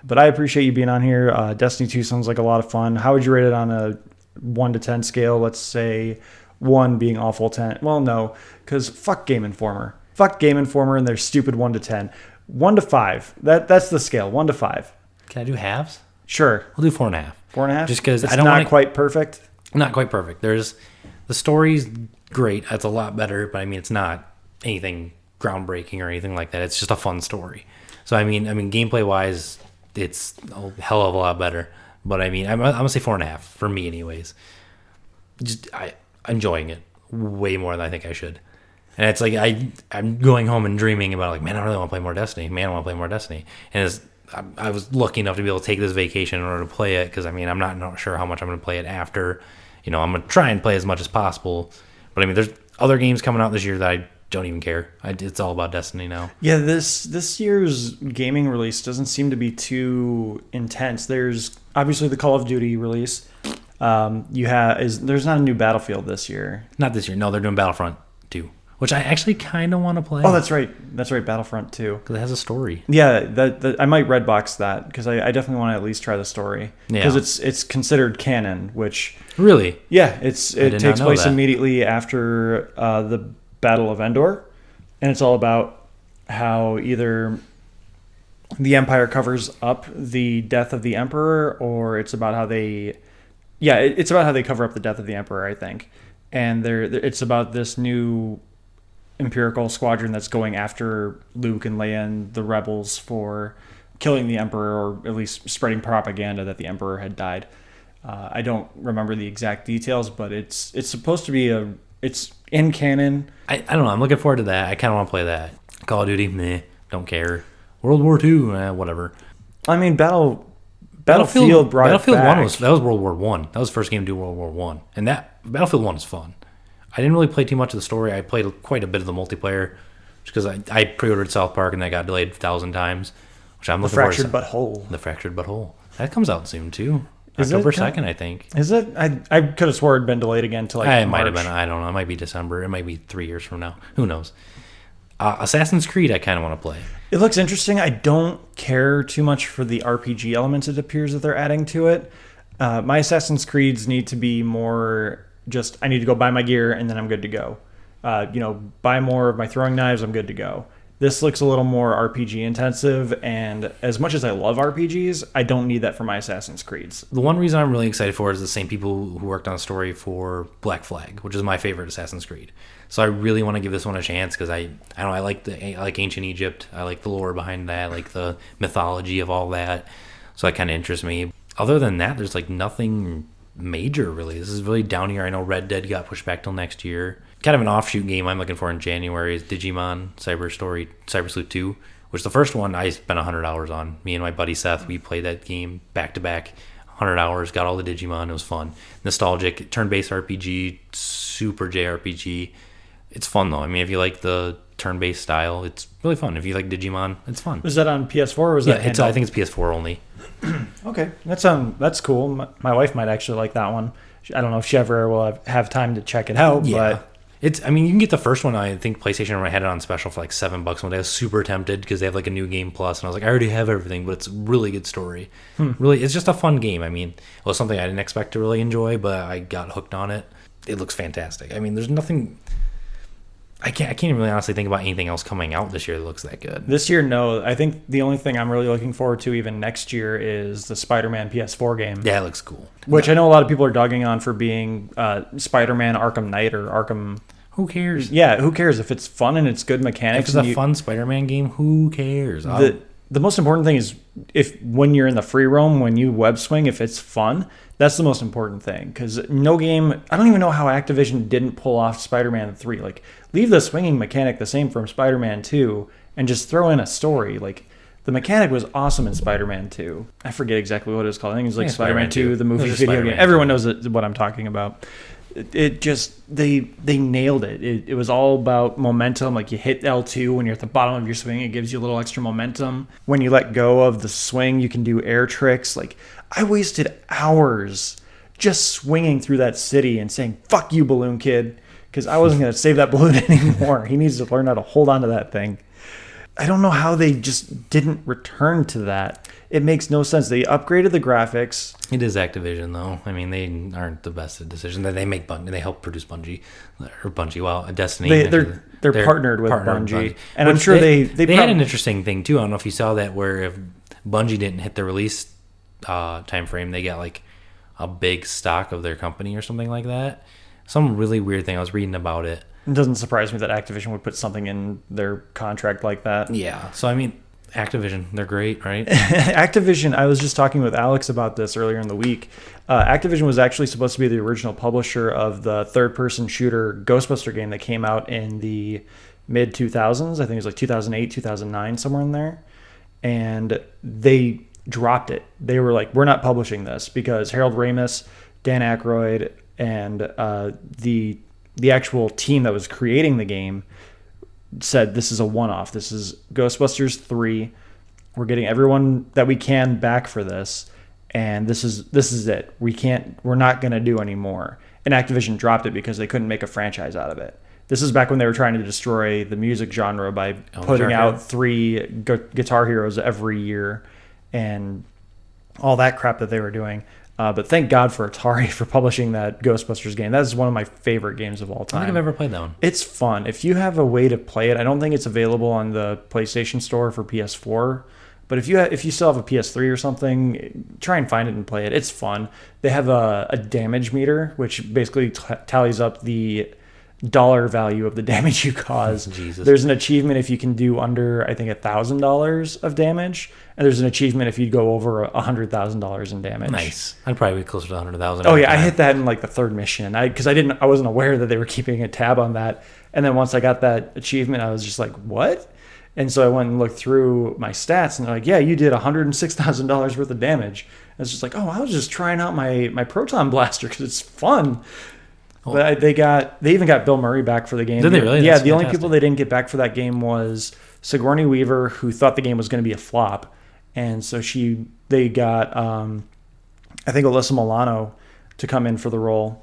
But I appreciate you being on here. Destiny 2 sounds like a lot of fun. How would you rate it on a 1 to 10 scale? Let's say 1 being awful, 10. Well, no, because fuck Game Informer. Fuck Game Informer and their stupid 1 to 10. 1 to 5. That's the scale. 1 to 5. Can I do halves? Sure. We'll do 4.5. 4.5? Just because I don't want quite perfect. Not quite perfect. The story's great. It's a lot better, but I mean, it's not anything groundbreaking or anything like that. It's just a fun story. So I mean, gameplay wise, it's a hell of a lot better. But I mean, I'm gonna say 4.5 for me, anyways. Just I'm enjoying it way more than I think I should. And it's like I'm going home and dreaming about like, man, I really want to play more Destiny. Man, I want to play more Destiny. And I was lucky enough to be able to take this vacation in order to play it, because I mean, I'm not sure how much I'm going to play it after. I'm going to try and play as much as possible. But I mean, there's other games coming out this year that I don't even care. It's all about Destiny now. Yeah, this year's gaming release doesn't seem to be too intense. There's obviously the Call of Duty release. There's not a new Battlefield this year. Not this year. No, they're doing Battlefront 2. Which I actually kind of want to play. Oh, that's right. Battlefront 2. Because it has a story. Yeah, I might Redbox that, because I definitely want to at least try the story. Yeah. Because it's considered canon, which... Really? Yeah, it takes place immediately after the Battle of Endor. And it's all about how either the Empire covers up the death of the Emperor, or it's about how they... Yeah, it's about how they cover up the death of the Emperor, I think. And it's about this new Imperial squadron that's going after Luke and Leia and the rebels for killing the Emperor, or at least spreading propaganda that the Emperor had died. I don't remember the exact details, but it's supposed to be it's in canon. I don't know. I'm looking forward to that. I kind of want to play that. Call of Duty, meh, don't care. World War II, whatever. I mean, Battlefield brought Battlefield it back. 1 was World War One. That was the first game to do World War One, and that Battlefield 1 is fun. I didn't really play too much of the story. I played quite a bit of the multiplayer, just because I pre-ordered South Park and that got delayed 1,000 times, which I'm looking Fractured forward to. Butthole. The Fractured Butthole. That comes out soon too. Is it? October 2nd, I think. Is it? I could have swore it'd been delayed again to like It might have March. been. I don't know. It might be December. It might be 3 years from now. Who knows? Assassin's Creed, I kind of want to play. It looks interesting. I don't care too much for the RPG elements it appears that they're adding to it. My Assassin's Creeds need to be more just, I need to go buy my gear and then I'm good to go. Buy more of my throwing knives, I'm good to go. This looks a little more RPG intensive, and as much as I love RPGs, I don't need that for my Assassin's Creeds. The one reason I'm really excited for it is the same people who worked on a story for Black Flag, which is my favorite Assassin's Creed. So I really want to give this one a chance because I like ancient Egypt. I like the lore behind that, I like the mythology of all that. So that kind of interests me. Other than that, there's like nothing major really. This is really down here. I know Red Dead got pushed back till next year. Kind of an offshoot game I'm looking for in January is Digimon Cyber Sleuth 2, which the first one I spent 100 hours on. Me and my buddy Seth, we played that game back to back, 100 hours, got all the Digimon. It was fun. Nostalgic, turn-based RPG, super JRPG. It's fun though. I mean, if you like the turn-based style, it's really fun. If you like Digimon, it's fun. Was that on PS4 or was that handheld? I think it's PS4 only. Okay, that's cool. My wife might actually like that one. I don't know if she ever will have time to check it out, but I mean, you can get the first one. I think PlayStation had it on special for like $7 one day. I was super tempted because they have like a new game plus, and I was like, I already have everything, but it's a really good story. Really, it's just a fun game. I mean, it was something I didn't expect to really enjoy, but I got hooked on it. It looks fantastic. I mean, there's nothing. I can't really honestly think about anything else coming out this year that looks that good. This year, no. I think the only thing I'm really looking forward to even next year is the Spider-Man PS4 game. Yeah, it looks cool. Which I know a lot of people are dogging on for being Spider-Man Arkham Knight or Arkham. Who cares? Yeah, who cares if it's fun and it's good mechanics? If it's a fun Spider-Man game, who cares? The most important thing is if when you're in the free roam, when you web swing, if it's fun, that's the most important thing. Because no game, I don't even know how Activision didn't pull off Spider-Man 3. Like, leave the swinging mechanic the same from Spider-Man 2 and just throw in a story. Like, the mechanic was awesome in Spider-Man 2. I forget exactly what it was called. I think it was like Spider-Man 2, the movie video game. Everyone knows what I'm talking about. It just, they nailed it. It was all about momentum. Like, you hit L2 when you're at the bottom of your swing, it gives you a little extra momentum. When you let go of the swing, you can do air tricks. Like, I wasted hours just swinging through that city and saying, fuck you, balloon kid, because I wasn't going to save that balloon anymore. He needs to learn how to hold on to that thing. I don't know how they just didn't return to that. It makes no sense. They upgraded the graphics. It is Activision, though. I mean, they aren't the best at decisions. They help produce Bungie. Well, Destiny. They're partnered with Bungie. And I'm sure they had an interesting thing, too. I don't know if you saw that, where if Bungie didn't hit the release time frame, they got like a big stock of their company or something like that. Some really weird thing. I was reading about it. It doesn't surprise me that Activision would put something in their contract like that. Yeah. So, I mean, Activision, they're great, right? Activision, I was just talking with Alex about this earlier in the week. Activision was actually supposed to be the original publisher of the third-person shooter Ghostbuster game that came out in the mid-2000s. I think it was like 2008, 2009, somewhere in there. And they dropped it. They were like, we're not publishing this because Harold Ramis, Dan Aykroyd, and the actual team that was creating the game said this is a one-off. This is Ghostbusters 3. We're getting everyone that we can back for this, and this is it. We're not going to do any more. And Activision dropped it because they couldn't make a franchise out of it. This is back when they were trying to destroy the music genre by putting out 3 Guitar Heroes every year and all that crap that they were doing. But thank God for Atari for publishing that Ghostbusters game. That is one of my favorite games of all time. I don't think I've ever played that one. It's fun. If you have a way to play it, I don't think it's available on the PlayStation Store for PS4. But if you still have a PS3 or something, try and find it and play it. It's fun. They have a damage meter, which basically tallies up the dollar value of the damage you cause. Jesus. There's an achievement if you can do under, I think, $1,000 of damage, and there's an achievement if you go over $100,000 in damage. Nice. I'd probably be closer to 100,000. Oh yeah, I hit that in like the third mission. Because I wasn't aware that they were keeping a tab on that. And then once I got that achievement, I was just like, what? And so I went and looked through my stats, and they're like, yeah, you did $106,000 worth of damage. And it's just like, oh, I was just trying out my proton blaster because it's fun. Oh. But they even got Bill Murray back for the game. Did they really? Yeah, That's the only fantastic. people they didn't get back for that game was Sigourney Weaver, who thought the game was going to be a flop. And so they got, I think, Alyssa Milano to come in for the role.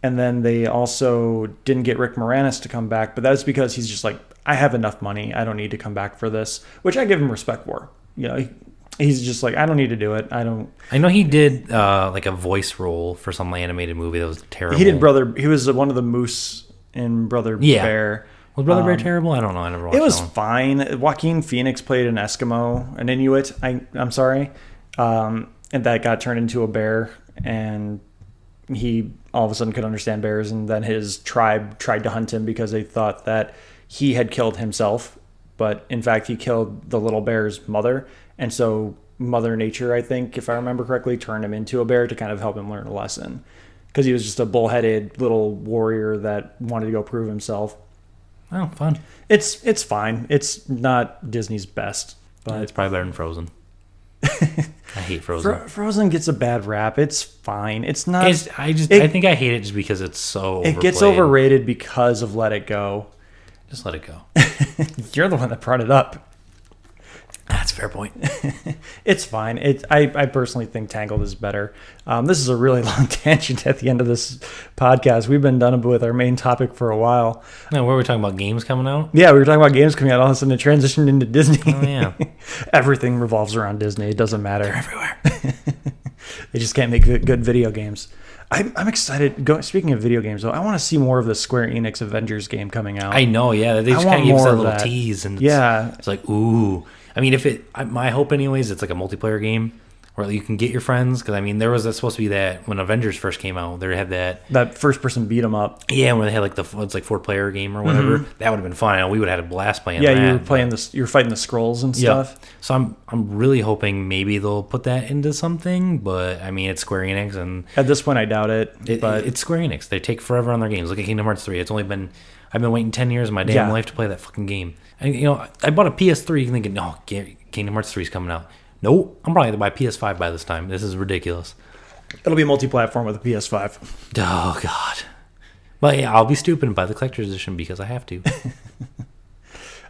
And then they also didn't get Rick Moranis to come back, but that's because he's just like, I have enough money. I don't need to come back for this, which I give him respect for. You know, he's just like, I don't need to do it. I know he did like a voice role for some animated movie that was terrible. He was one of the moose in Brother Bear. Was Brother Bear terrible? I don't know. I never watched it. It was that one. fine. Joaquin Phoenix played an Eskimo, an Inuit. I'm sorry. And that got turned into a bear, and he all of a sudden could understand bears, and then his tribe tried to hunt him because they thought that he had killed himself, but in fact he killed the little bear's mother. And so Mother Nature, I think, if I remember correctly, turned him into a bear to kind of help him learn a lesson, because he was just a bullheaded little warrior that wanted to go prove himself. Oh, fun. It's fine. It's not Disney's best, but It's probably better than Frozen. I hate Frozen. Frozen gets a bad rap. It's fine. It's not. I think I hate it just because it's so overplayed. It gets overrated because of Let It Go. Just let it go. You're the one that brought it up. That's a fair point. It's fine. I personally think Tangled is better. This is a really long tangent at the end of this podcast. We've been done with our main topic for a while. No, were we talking about games coming out? Yeah, we were talking about games coming out. All of a sudden it transitioned into Disney. Oh, yeah. Everything revolves around Disney. It doesn't matter. They're everywhere. They just can't make good video games. I'm excited. Speaking of video games, though, I want to see more of the Square Enix Avengers game coming out. I know, yeah. They just kind of give us that little tease. And it's like, ooh. I mean, my hope anyways, it's like a multiplayer game where you can get your friends. Because, I mean, there was supposed to be that when Avengers first came out, they had that first-person beat-em-up. Yeah, where they had like it's like 4-player game or whatever. Mm-hmm. That would have been fun. I know we would have had a blast playing that. Yeah, you were fighting the Skrulls and stuff. So I'm really hoping maybe they'll put that into something. But, I mean, it's Square Enix. And at this point, I doubt it. But it's Square Enix. They take forever on their games. Look at Kingdom Hearts 3. I've been waiting 10 years of my damn life to play that fucking game. And, I bought a PS3 thinking, no, Kingdom Hearts 3 is coming out. Nope, I'm probably going to buy PS5 by this time. This is ridiculous. It'll be multi-platform with a PS5. Oh, God. But, yeah, I'll be stupid and buy the collector's edition because I have to.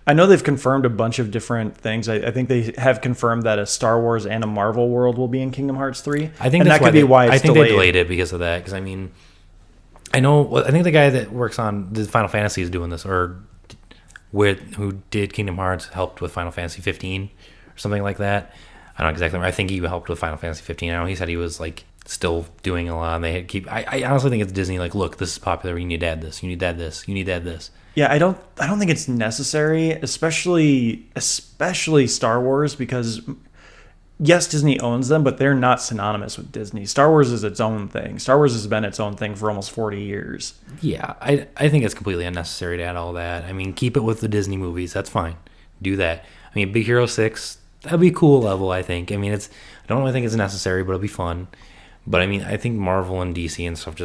I know they've confirmed a bunch of different things. I think they have confirmed that a Star Wars and a Marvel world will be in Kingdom Hearts 3. I think that could be why it's delayed. I think they delayed it because of that. Because, I mean, I think the guy that works on the Final Fantasy is doing this, or who did Kingdom Hearts helped with Final Fantasy 15 or something like that. I don't know exactly. I think he helped with Final Fantasy 15. I know he said he was like still doing a lot, and they had I honestly think it's Disney. Like, look, this is popular. You need to add this. You need to add this. You need to add this. Yeah, I don't think it's necessary, especially Star Wars, because yes, Disney owns them, but they're not synonymous with Disney. Star Wars is its own thing. Star Wars has been its own thing for almost 40 years. Yeah, I think it's completely unnecessary to add all that. I mean, keep it with the Disney movies. That's fine. Do that. I mean, Big Hero 6. That'd be a cool level, I think. I mean, I don't really think it's necessary, but it'll be fun. But, I mean, I think Marvel and DC and stuff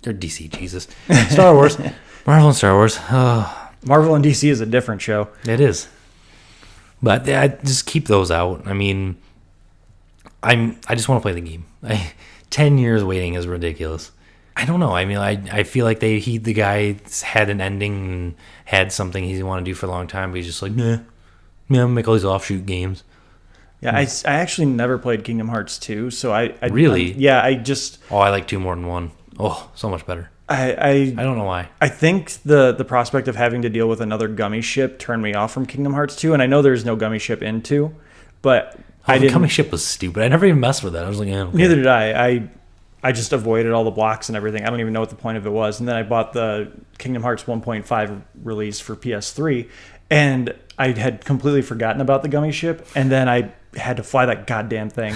or DC, Jesus. Star Wars. Marvel and Star Wars. Oh. Marvel and DC is a different show. It is. But just keep those out. I mean, I just want to play the game. 10 years waiting is ridiculous. I don't know. I mean, I feel like the guy had an ending and had something he wanted to do for a long time, but he's just like, nah. Yeah, make all these offshoot games. Yeah, I actually never played Kingdom Hearts 2, so I really? I just... Oh, I like 2 more than 1. Oh, so much better. I don't know why. I think the prospect of having to deal with another gummy ship turned me off from Kingdom Hearts 2, and I know there's no gummy ship in 2, but the gummy ship was stupid. I never even messed with it. I was like, yeah, okay. Neither did I. I just avoided all the blocks and everything. I don't even know what the point of it was. And then I bought the Kingdom Hearts 1.5 release for PS3, and I had completely forgotten about the gummy ship, and then I had to fly that goddamn thing.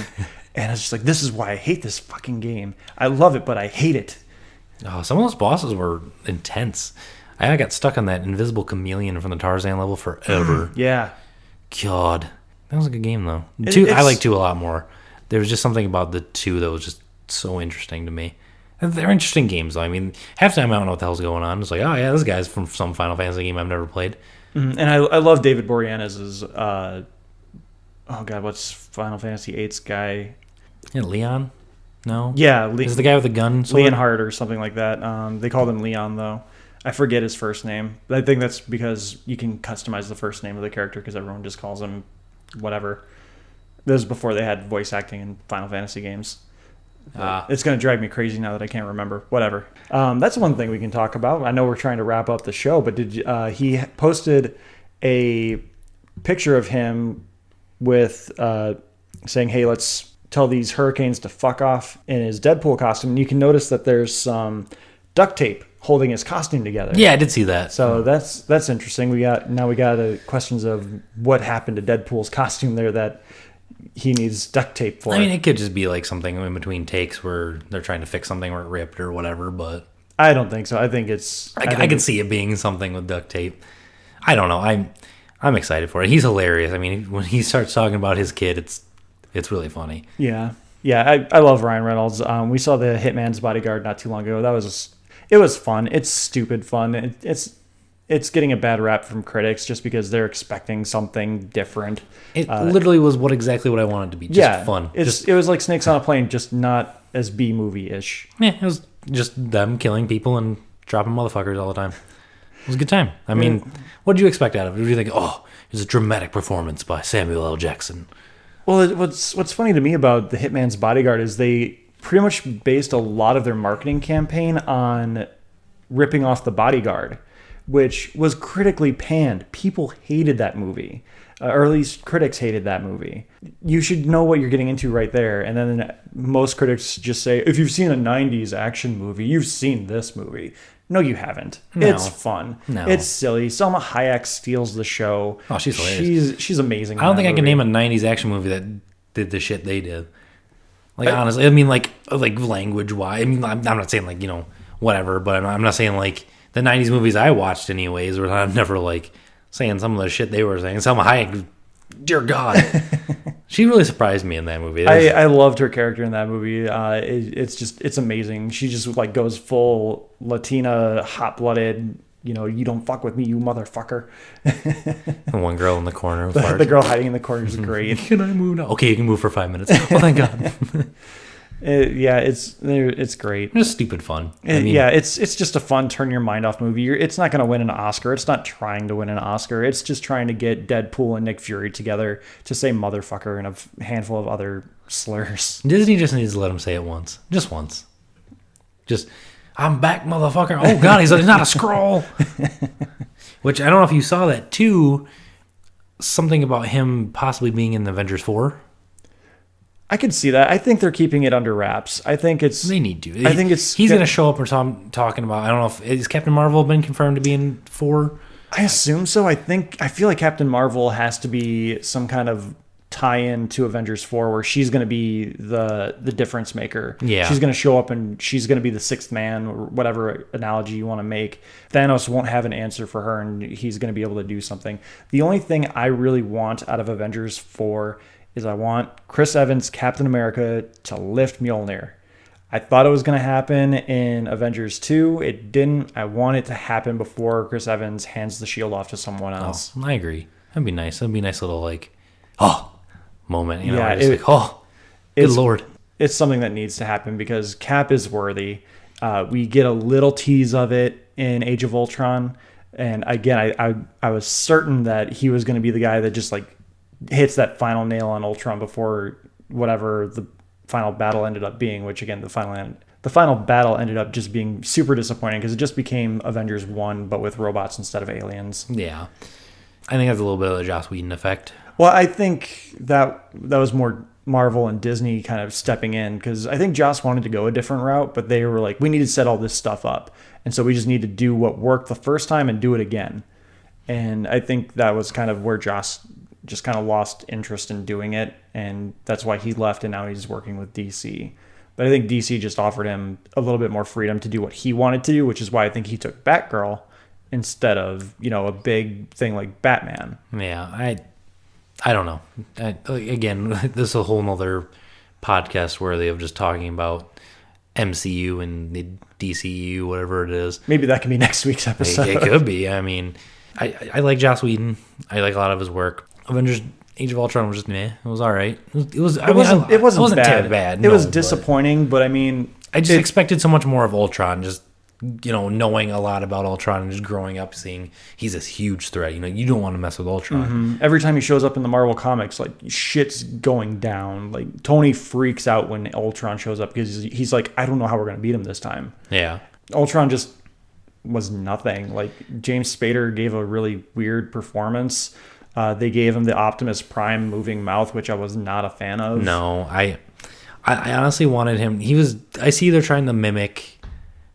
And I was just like, this is why I hate this fucking game. I love it, but I hate it. Oh, some of those bosses were intense. I got stuck on that invisible chameleon from the Tarzan level forever. Yeah. God. That was a good game, though. I like 2 a lot more. There was just something about the 2 that was just so interesting to me. And they're interesting games, though. I mean, half the time I don't know what the hell's going on. It's like, oh, yeah, this guy's from some Final Fantasy game I've never played. And I love David Boreanaz's, oh God, what's Final Fantasy VIII's guy? Yeah, Leon? No? Yeah, Is it the guy with the gun sword? Leonhardt or something like that. They called him Leon, though. I forget his first name. But I think that's because you can customize the first name of the character because everyone just calls him whatever. This was before they had voice acting in Final Fantasy games. It's going to drive me crazy now that I can't remember. Whatever. That's one thing we can talk about. I know we're trying to wrap up the show, but he posted a picture of him with saying, hey, let's tell these hurricanes to fuck off in his Deadpool costume. And you can notice that there's some duct tape holding his costume together. Yeah, I did see that. So that's interesting. We got questions of what happened to Deadpool's costume there that he needs duct tape for. I mean, it could just be like something in between takes where they're trying to fix something where it ripped or whatever, but I don't think so. I think it's... I can see it being something with duct tape. I don't know. I'm excited for it. He's hilarious. I mean, when he starts talking about his kid, it's really funny. Yeah. I love Ryan Reynolds. We saw the Hitman's Bodyguard not too long ago. It was fun. It's stupid fun. It's getting a bad rap from critics just because they're expecting something different. It literally was exactly what I wanted to be. Just fun. It was like Snakes on a Plane, just not as B movie-ish. Yeah, it was just them killing people and dropping motherfuckers all the time. It was a good time. I mean, what did you expect out of it? What did you think? Oh, it was a dramatic performance by Samuel L. Jackson. Well, what's funny to me about the Hitman's Bodyguard is they pretty much based a lot of their marketing campaign on ripping off The Bodyguard, which was critically panned. People hated that movie, or at least critics hated that movie. You should know what you're getting into right there. And then most critics just say, if you've seen a 90s action movie, you've seen this movie. No, you haven't. No. It's fun. No. It's silly. Selma Hayek steals the show. Oh, she's hilarious. She's amazing. I don't think I can name a 90s action movie that did the shit they did. Like, honestly, I mean, like language-wise. I mean, I'm not saying, like, whatever, but I'm not saying, like, the 90s movies I watched anyways, where I'm never, like, saying some of the shit they were saying. Selma Hayek, dear God. She really surprised me in that movie. I loved her character in that movie. It's amazing. She just, like, goes full Latina, hot-blooded, you don't fuck with me, you motherfucker. The one girl in the corner. The girl hiding in the corner is great. Can I move now? Okay, you can move for 5 minutes. Oh, thank God. It's great. It's stupid fun. It's just a fun turn your mind off movie. It's not going to win an Oscar. It's not trying to win an Oscar. It's just trying to get Deadpool and Nick Fury together to say motherfucker and a handful of other slurs. Disney just needs to let him say it once. Just once. Just, I'm back, motherfucker. Oh, God, he's not a Skrull. Which, I don't know if you saw that, too. Something about him possibly being in Avengers 4. I could see that. I think they're keeping it under wraps. I think it's... They need to. I think it's... He's going to show up or talking about... I don't know if... Is Captain Marvel been confirmed to be in 4? I assume so. I feel like Captain Marvel has to be some kind of tie-in to Avengers 4 where she's going to be the difference maker. Yeah. She's going to show up and she's going to be the sixth man, or whatever analogy you want to make. Thanos won't have an answer for her and he's going to be able to do something. The only thing I really want out of Avengers 4 is I want Chris Evans, Captain America, to lift Mjolnir. I thought it was going to happen in Avengers 2. It didn't. I want it to happen before Chris Evans hands the shield off to someone else. Oh, I agree. That'd be nice. That'd be a nice little, moment. Good Lord. It's something that needs to happen because Cap is worthy. We get a little tease of it in Age of Ultron. And again, I was certain that he was going to be the guy that just, hits that final nail on Ultron before whatever the final battle ended up being, which again, the final battle ended up just being super disappointing because it just became Avengers 1, but with robots instead of aliens. Yeah. I think that's a little bit of the Joss Whedon effect. Well, I think that was more Marvel and Disney kind of stepping in because I think Joss wanted to go a different route, but they were like, we need to set all this stuff up. And so we just need to do what worked the first time and do it again. And I think that was kind of where Joss just kind of lost interest in doing it, and that's why he left, and now he's working with DC. But I think DC just offered him a little bit more freedom to do what he wanted to do, which is why I think he took Batgirl instead of, a big thing like Batman. Yeah, I don't know. Again, this is a whole nother podcast where they're just talking about MCU and the DCU, whatever it is. Maybe that can be next week's episode. It could be. I mean... I like Joss Whedon. I like a lot of his work. Avengers Age of Ultron was just meh. It was all right. It wasn't bad. bad. No, It was disappointing, but I mean, I just expected so much more of Ultron. Just knowing a lot about Ultron and just growing up seeing he's this huge threat. You don't want to mess with Ultron. every time he shows up in the Marvel comics, like shit's going down. Like Tony freaks out when Ultron shows up because he's like, I don't know how we're gonna beat him this time. Yeah. Ultron just was nothing. Like James Spader gave a really weird performance. They gave him the Optimus Prime moving mouth, which I was not a fan of. No, I honestly wanted him. I see they're trying to mimic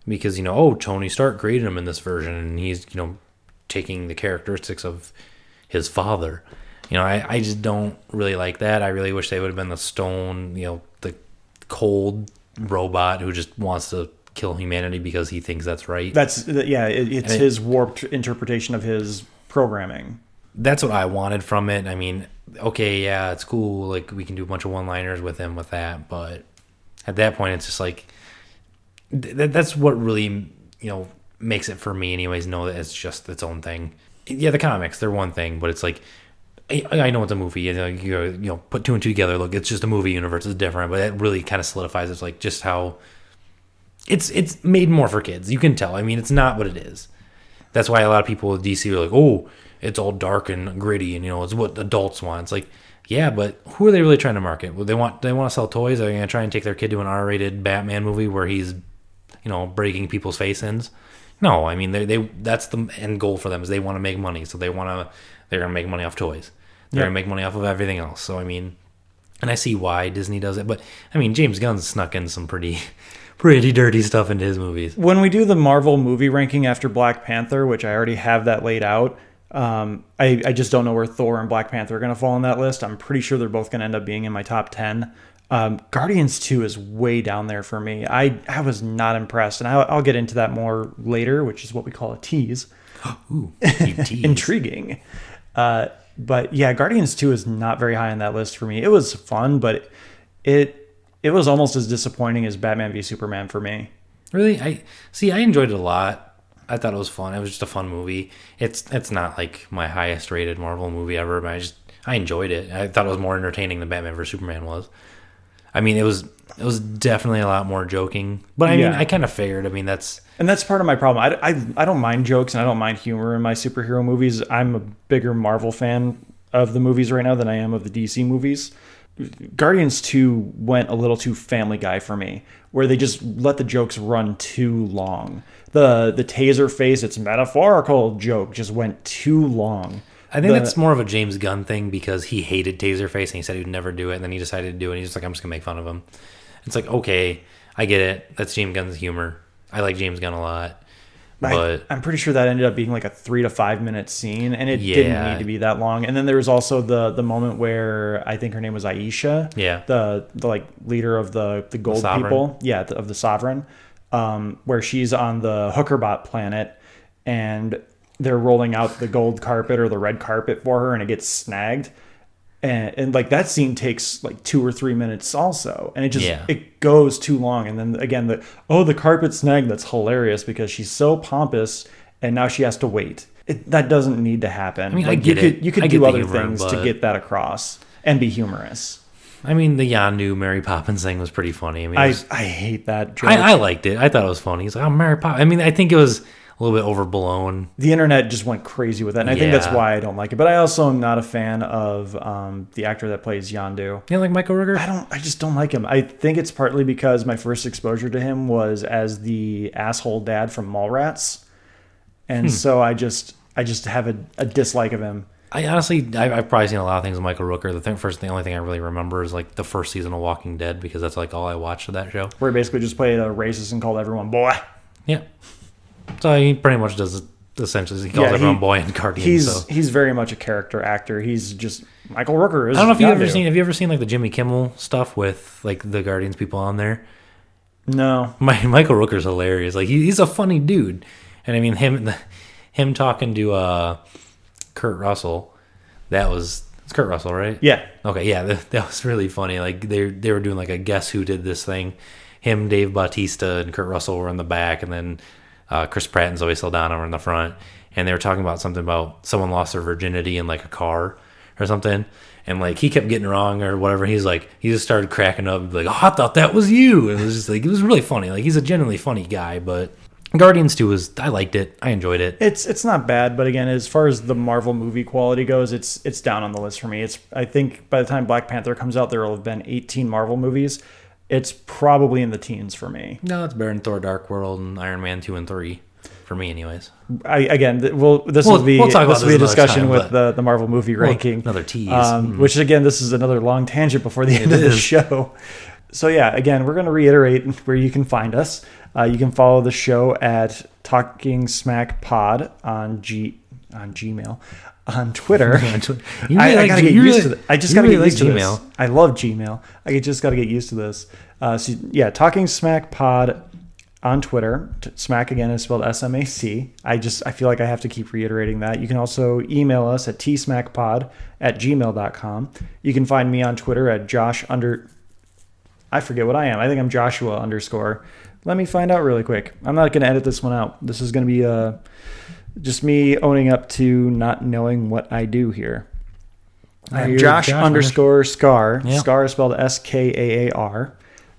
because Tony Stark created him in this version, and he's taking the characteristics of his father. I just don't really like that. I really wish they would have been the stone, the cold robot who just wants to kill humanity because he thinks that's right. It's his warped interpretation of his programming. That's what I wanted from it. I mean, okay, yeah, it's cool. Like, we can do a bunch of one-liners with him with that, but at that point, it's just like that's what really makes it for me, anyways. Know that it's just its own thing. Yeah, the comics, they're one thing, but it's like I know it's a movie. You put two and two together. Look, it's just a movie universe. It's different, but it really kind of solidifies it's like just how it's made more for kids. You can tell. I mean, it's not what it is. That's why a lot of people with DC are like, oh, it's all dark and gritty, and it's what adults want. It's like, yeah, but who are they really trying to market? Well, they want to sell toys. Are they going to try and take their kid to an R-rated Batman movie where he's, breaking people's face ends? No, I mean that's the end goal for them is they want to make money. So they're going to make money off toys. They're going to make money off of everything else. So I mean, and I see why Disney does it, but I mean James Gunn's snuck in some pretty dirty stuff into his movies. When we do the Marvel movie ranking after Black Panther, which I already have that laid out, I just don't know where Thor and Black Panther are going to fall on that list. I'm pretty sure they're both going to end up being in my top 10. Guardians 2 is way down there for me. I was not impressed, and I'll get into that more later, which is what we call a tease. Ooh, you tease. Intriguing. But yeah, Guardians 2 is not very high on that list for me. It was fun, but it was almost as disappointing as Batman v Superman for me. Really? I enjoyed it a lot. I thought it was fun. It was just a fun movie. It's not like my highest rated Marvel movie ever, but I enjoyed it. I thought it was more entertaining than Batman vs Superman was. I mean, it was definitely a lot more joking, but I mean, I kind of figured. I mean, that's part of my problem. I don't mind jokes and I don't mind humor in my superhero movies. I'm a bigger Marvel fan of the movies right now than I am of the DC movies. Guardians 2 went a little too Family Guy for me, where they just let the jokes run too long. The taser face, it's metaphorical joke just went too long. I think that's more of a James Gunn thing because he hated Taserface and he said he would never do it, and then he decided to do it, and he's just like, I'm just going to make fun of him. It's like, okay, I get it. That's James Gunn's humor. I like James Gunn a lot. But I'm pretty sure that ended up being like a 3 to 5 minute scene, and it didn't need to be that long. And then there was also the moment where I think her name was Aisha, the like leader of the gold people, of the Sovereign, where she's on the Hookerbot planet, and they're rolling out the gold carpet or the red carpet for her, and it gets snagged. And like that scene takes like 2 or 3 minutes also, and it goes too long. And then again, the carpet snag, that's hilarious because she's so pompous, and now she has to wait. That doesn't need to happen. I mean, like you could do other things to get that across and be humorous. I mean, the Yondu Mary Poppins thing was pretty funny. I mean, I hate that joke. I liked it. I thought it was funny. He's like, oh, Mary Poppins. I mean, I think it was a little bit overblown. The internet just went crazy with that, and I think that's why I don't like it. But I also am not a fan of the actor that plays Yondu. You like Michael Rooker? I just don't like him. I think it's partly because my first exposure to him was as the asshole dad from Mallrats, and so I just have a dislike of him. I've probably seen a lot of things with Michael Rooker. The only thing I really remember is like the first season of Walking Dead, because that's like all I watched of that show. Where he basically just played a racist and called everyone boy. Yeah. So he pretty much does essentially. He calls everyone boy and Guardian. He's very much a character actor. He's just Michael Rooker. I don't know if have you ever seen like the Jimmy Kimmel stuff with like the Guardians people on there? No. Michael Rooker's hilarious. Like he's a funny dude, and I mean him talking to Kurt Russell. It's Kurt Russell, right? Yeah. Okay, yeah, that was really funny. Like they were doing like a guess who did this thing. Him, Dave Bautista, and Kurt Russell were in the back, and then Chris Pratt and Zoe Saldana were in the front, and they were talking about something about someone lost their virginity in like a car or something, and like he kept getting it wrong or whatever. He just started cracking up, like, "Oh, I thought that was you." And it was just like, it was really funny. Like, he's a genuinely funny guy. But Guardians 2 I liked it. I enjoyed it. It's not bad, but again, as far as the Marvel movie quality goes, it's down on the list for me. I think by the time Black Panther comes out, there will have been 18 Marvel movies. It's probably in the teens for me. No, it's better than Thor: Dark World and Iron Man 2 and 3 for me, anyways. This will be a discussion with the Marvel movie ranking. Another tease. Which again, this is another long tangent before the end of the show. So yeah, again, we're going to reiterate where you can find us. You can follow the show at Talking Smack Pod on Gmail, on Twitter. I gotta get used to this. I just gotta get used to this. I love Gmail. I just gotta get used to this. So yeah, Talking Smack Pod on Twitter. Smack again is spelled SMAC. I feel like I have to keep reiterating that. You can also email us at tsmackpod@gmail.com. You can find me on Twitter at I forget what I am. I think I'm Joshua _. Let me find out really quick. I'm not going to edit this one out. This is going to be just me owning up to not knowing what I do here. Josh _ Scar. Yep. Scar is spelled SKAAR.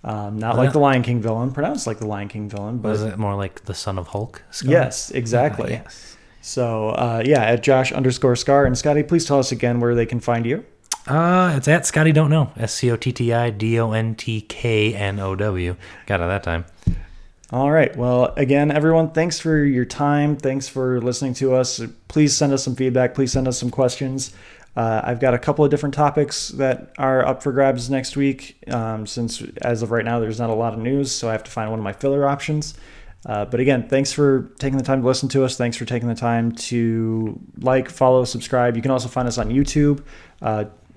Not like the Lion King villain, pronounced like the Lion King villain. But is it more like the son of Hulk? Scar? Yes, exactly. Yes. So, at Josh _ Scar. And Scotty, please tell us again where they can find you. It's at Scotti Don't Know. SCOTTIDONTKNOW. Got it that time. All right. Well, again, everyone, thanks for your time. Thanks for listening to us. Please send us some feedback. Please send us some questions. I've got a couple of different topics that are up for grabs next week. Since as of right now, there's not a lot of news, so I have to find one of my filler options. But again, thanks for taking the time to listen to us. Thanks for taking the time to like, follow, subscribe. You can also find us on YouTube.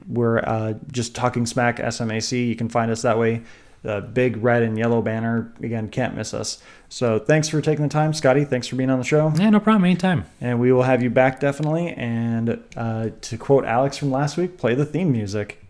We're just Talking Smack SMAC. You can find us that way. The big red and yellow banner. Again, can't miss us. So thanks for taking the time. Scotty, thanks for being on the show. Yeah, no problem. Anytime. And we will have you back definitely. And to quote Alex from last week, play the theme music.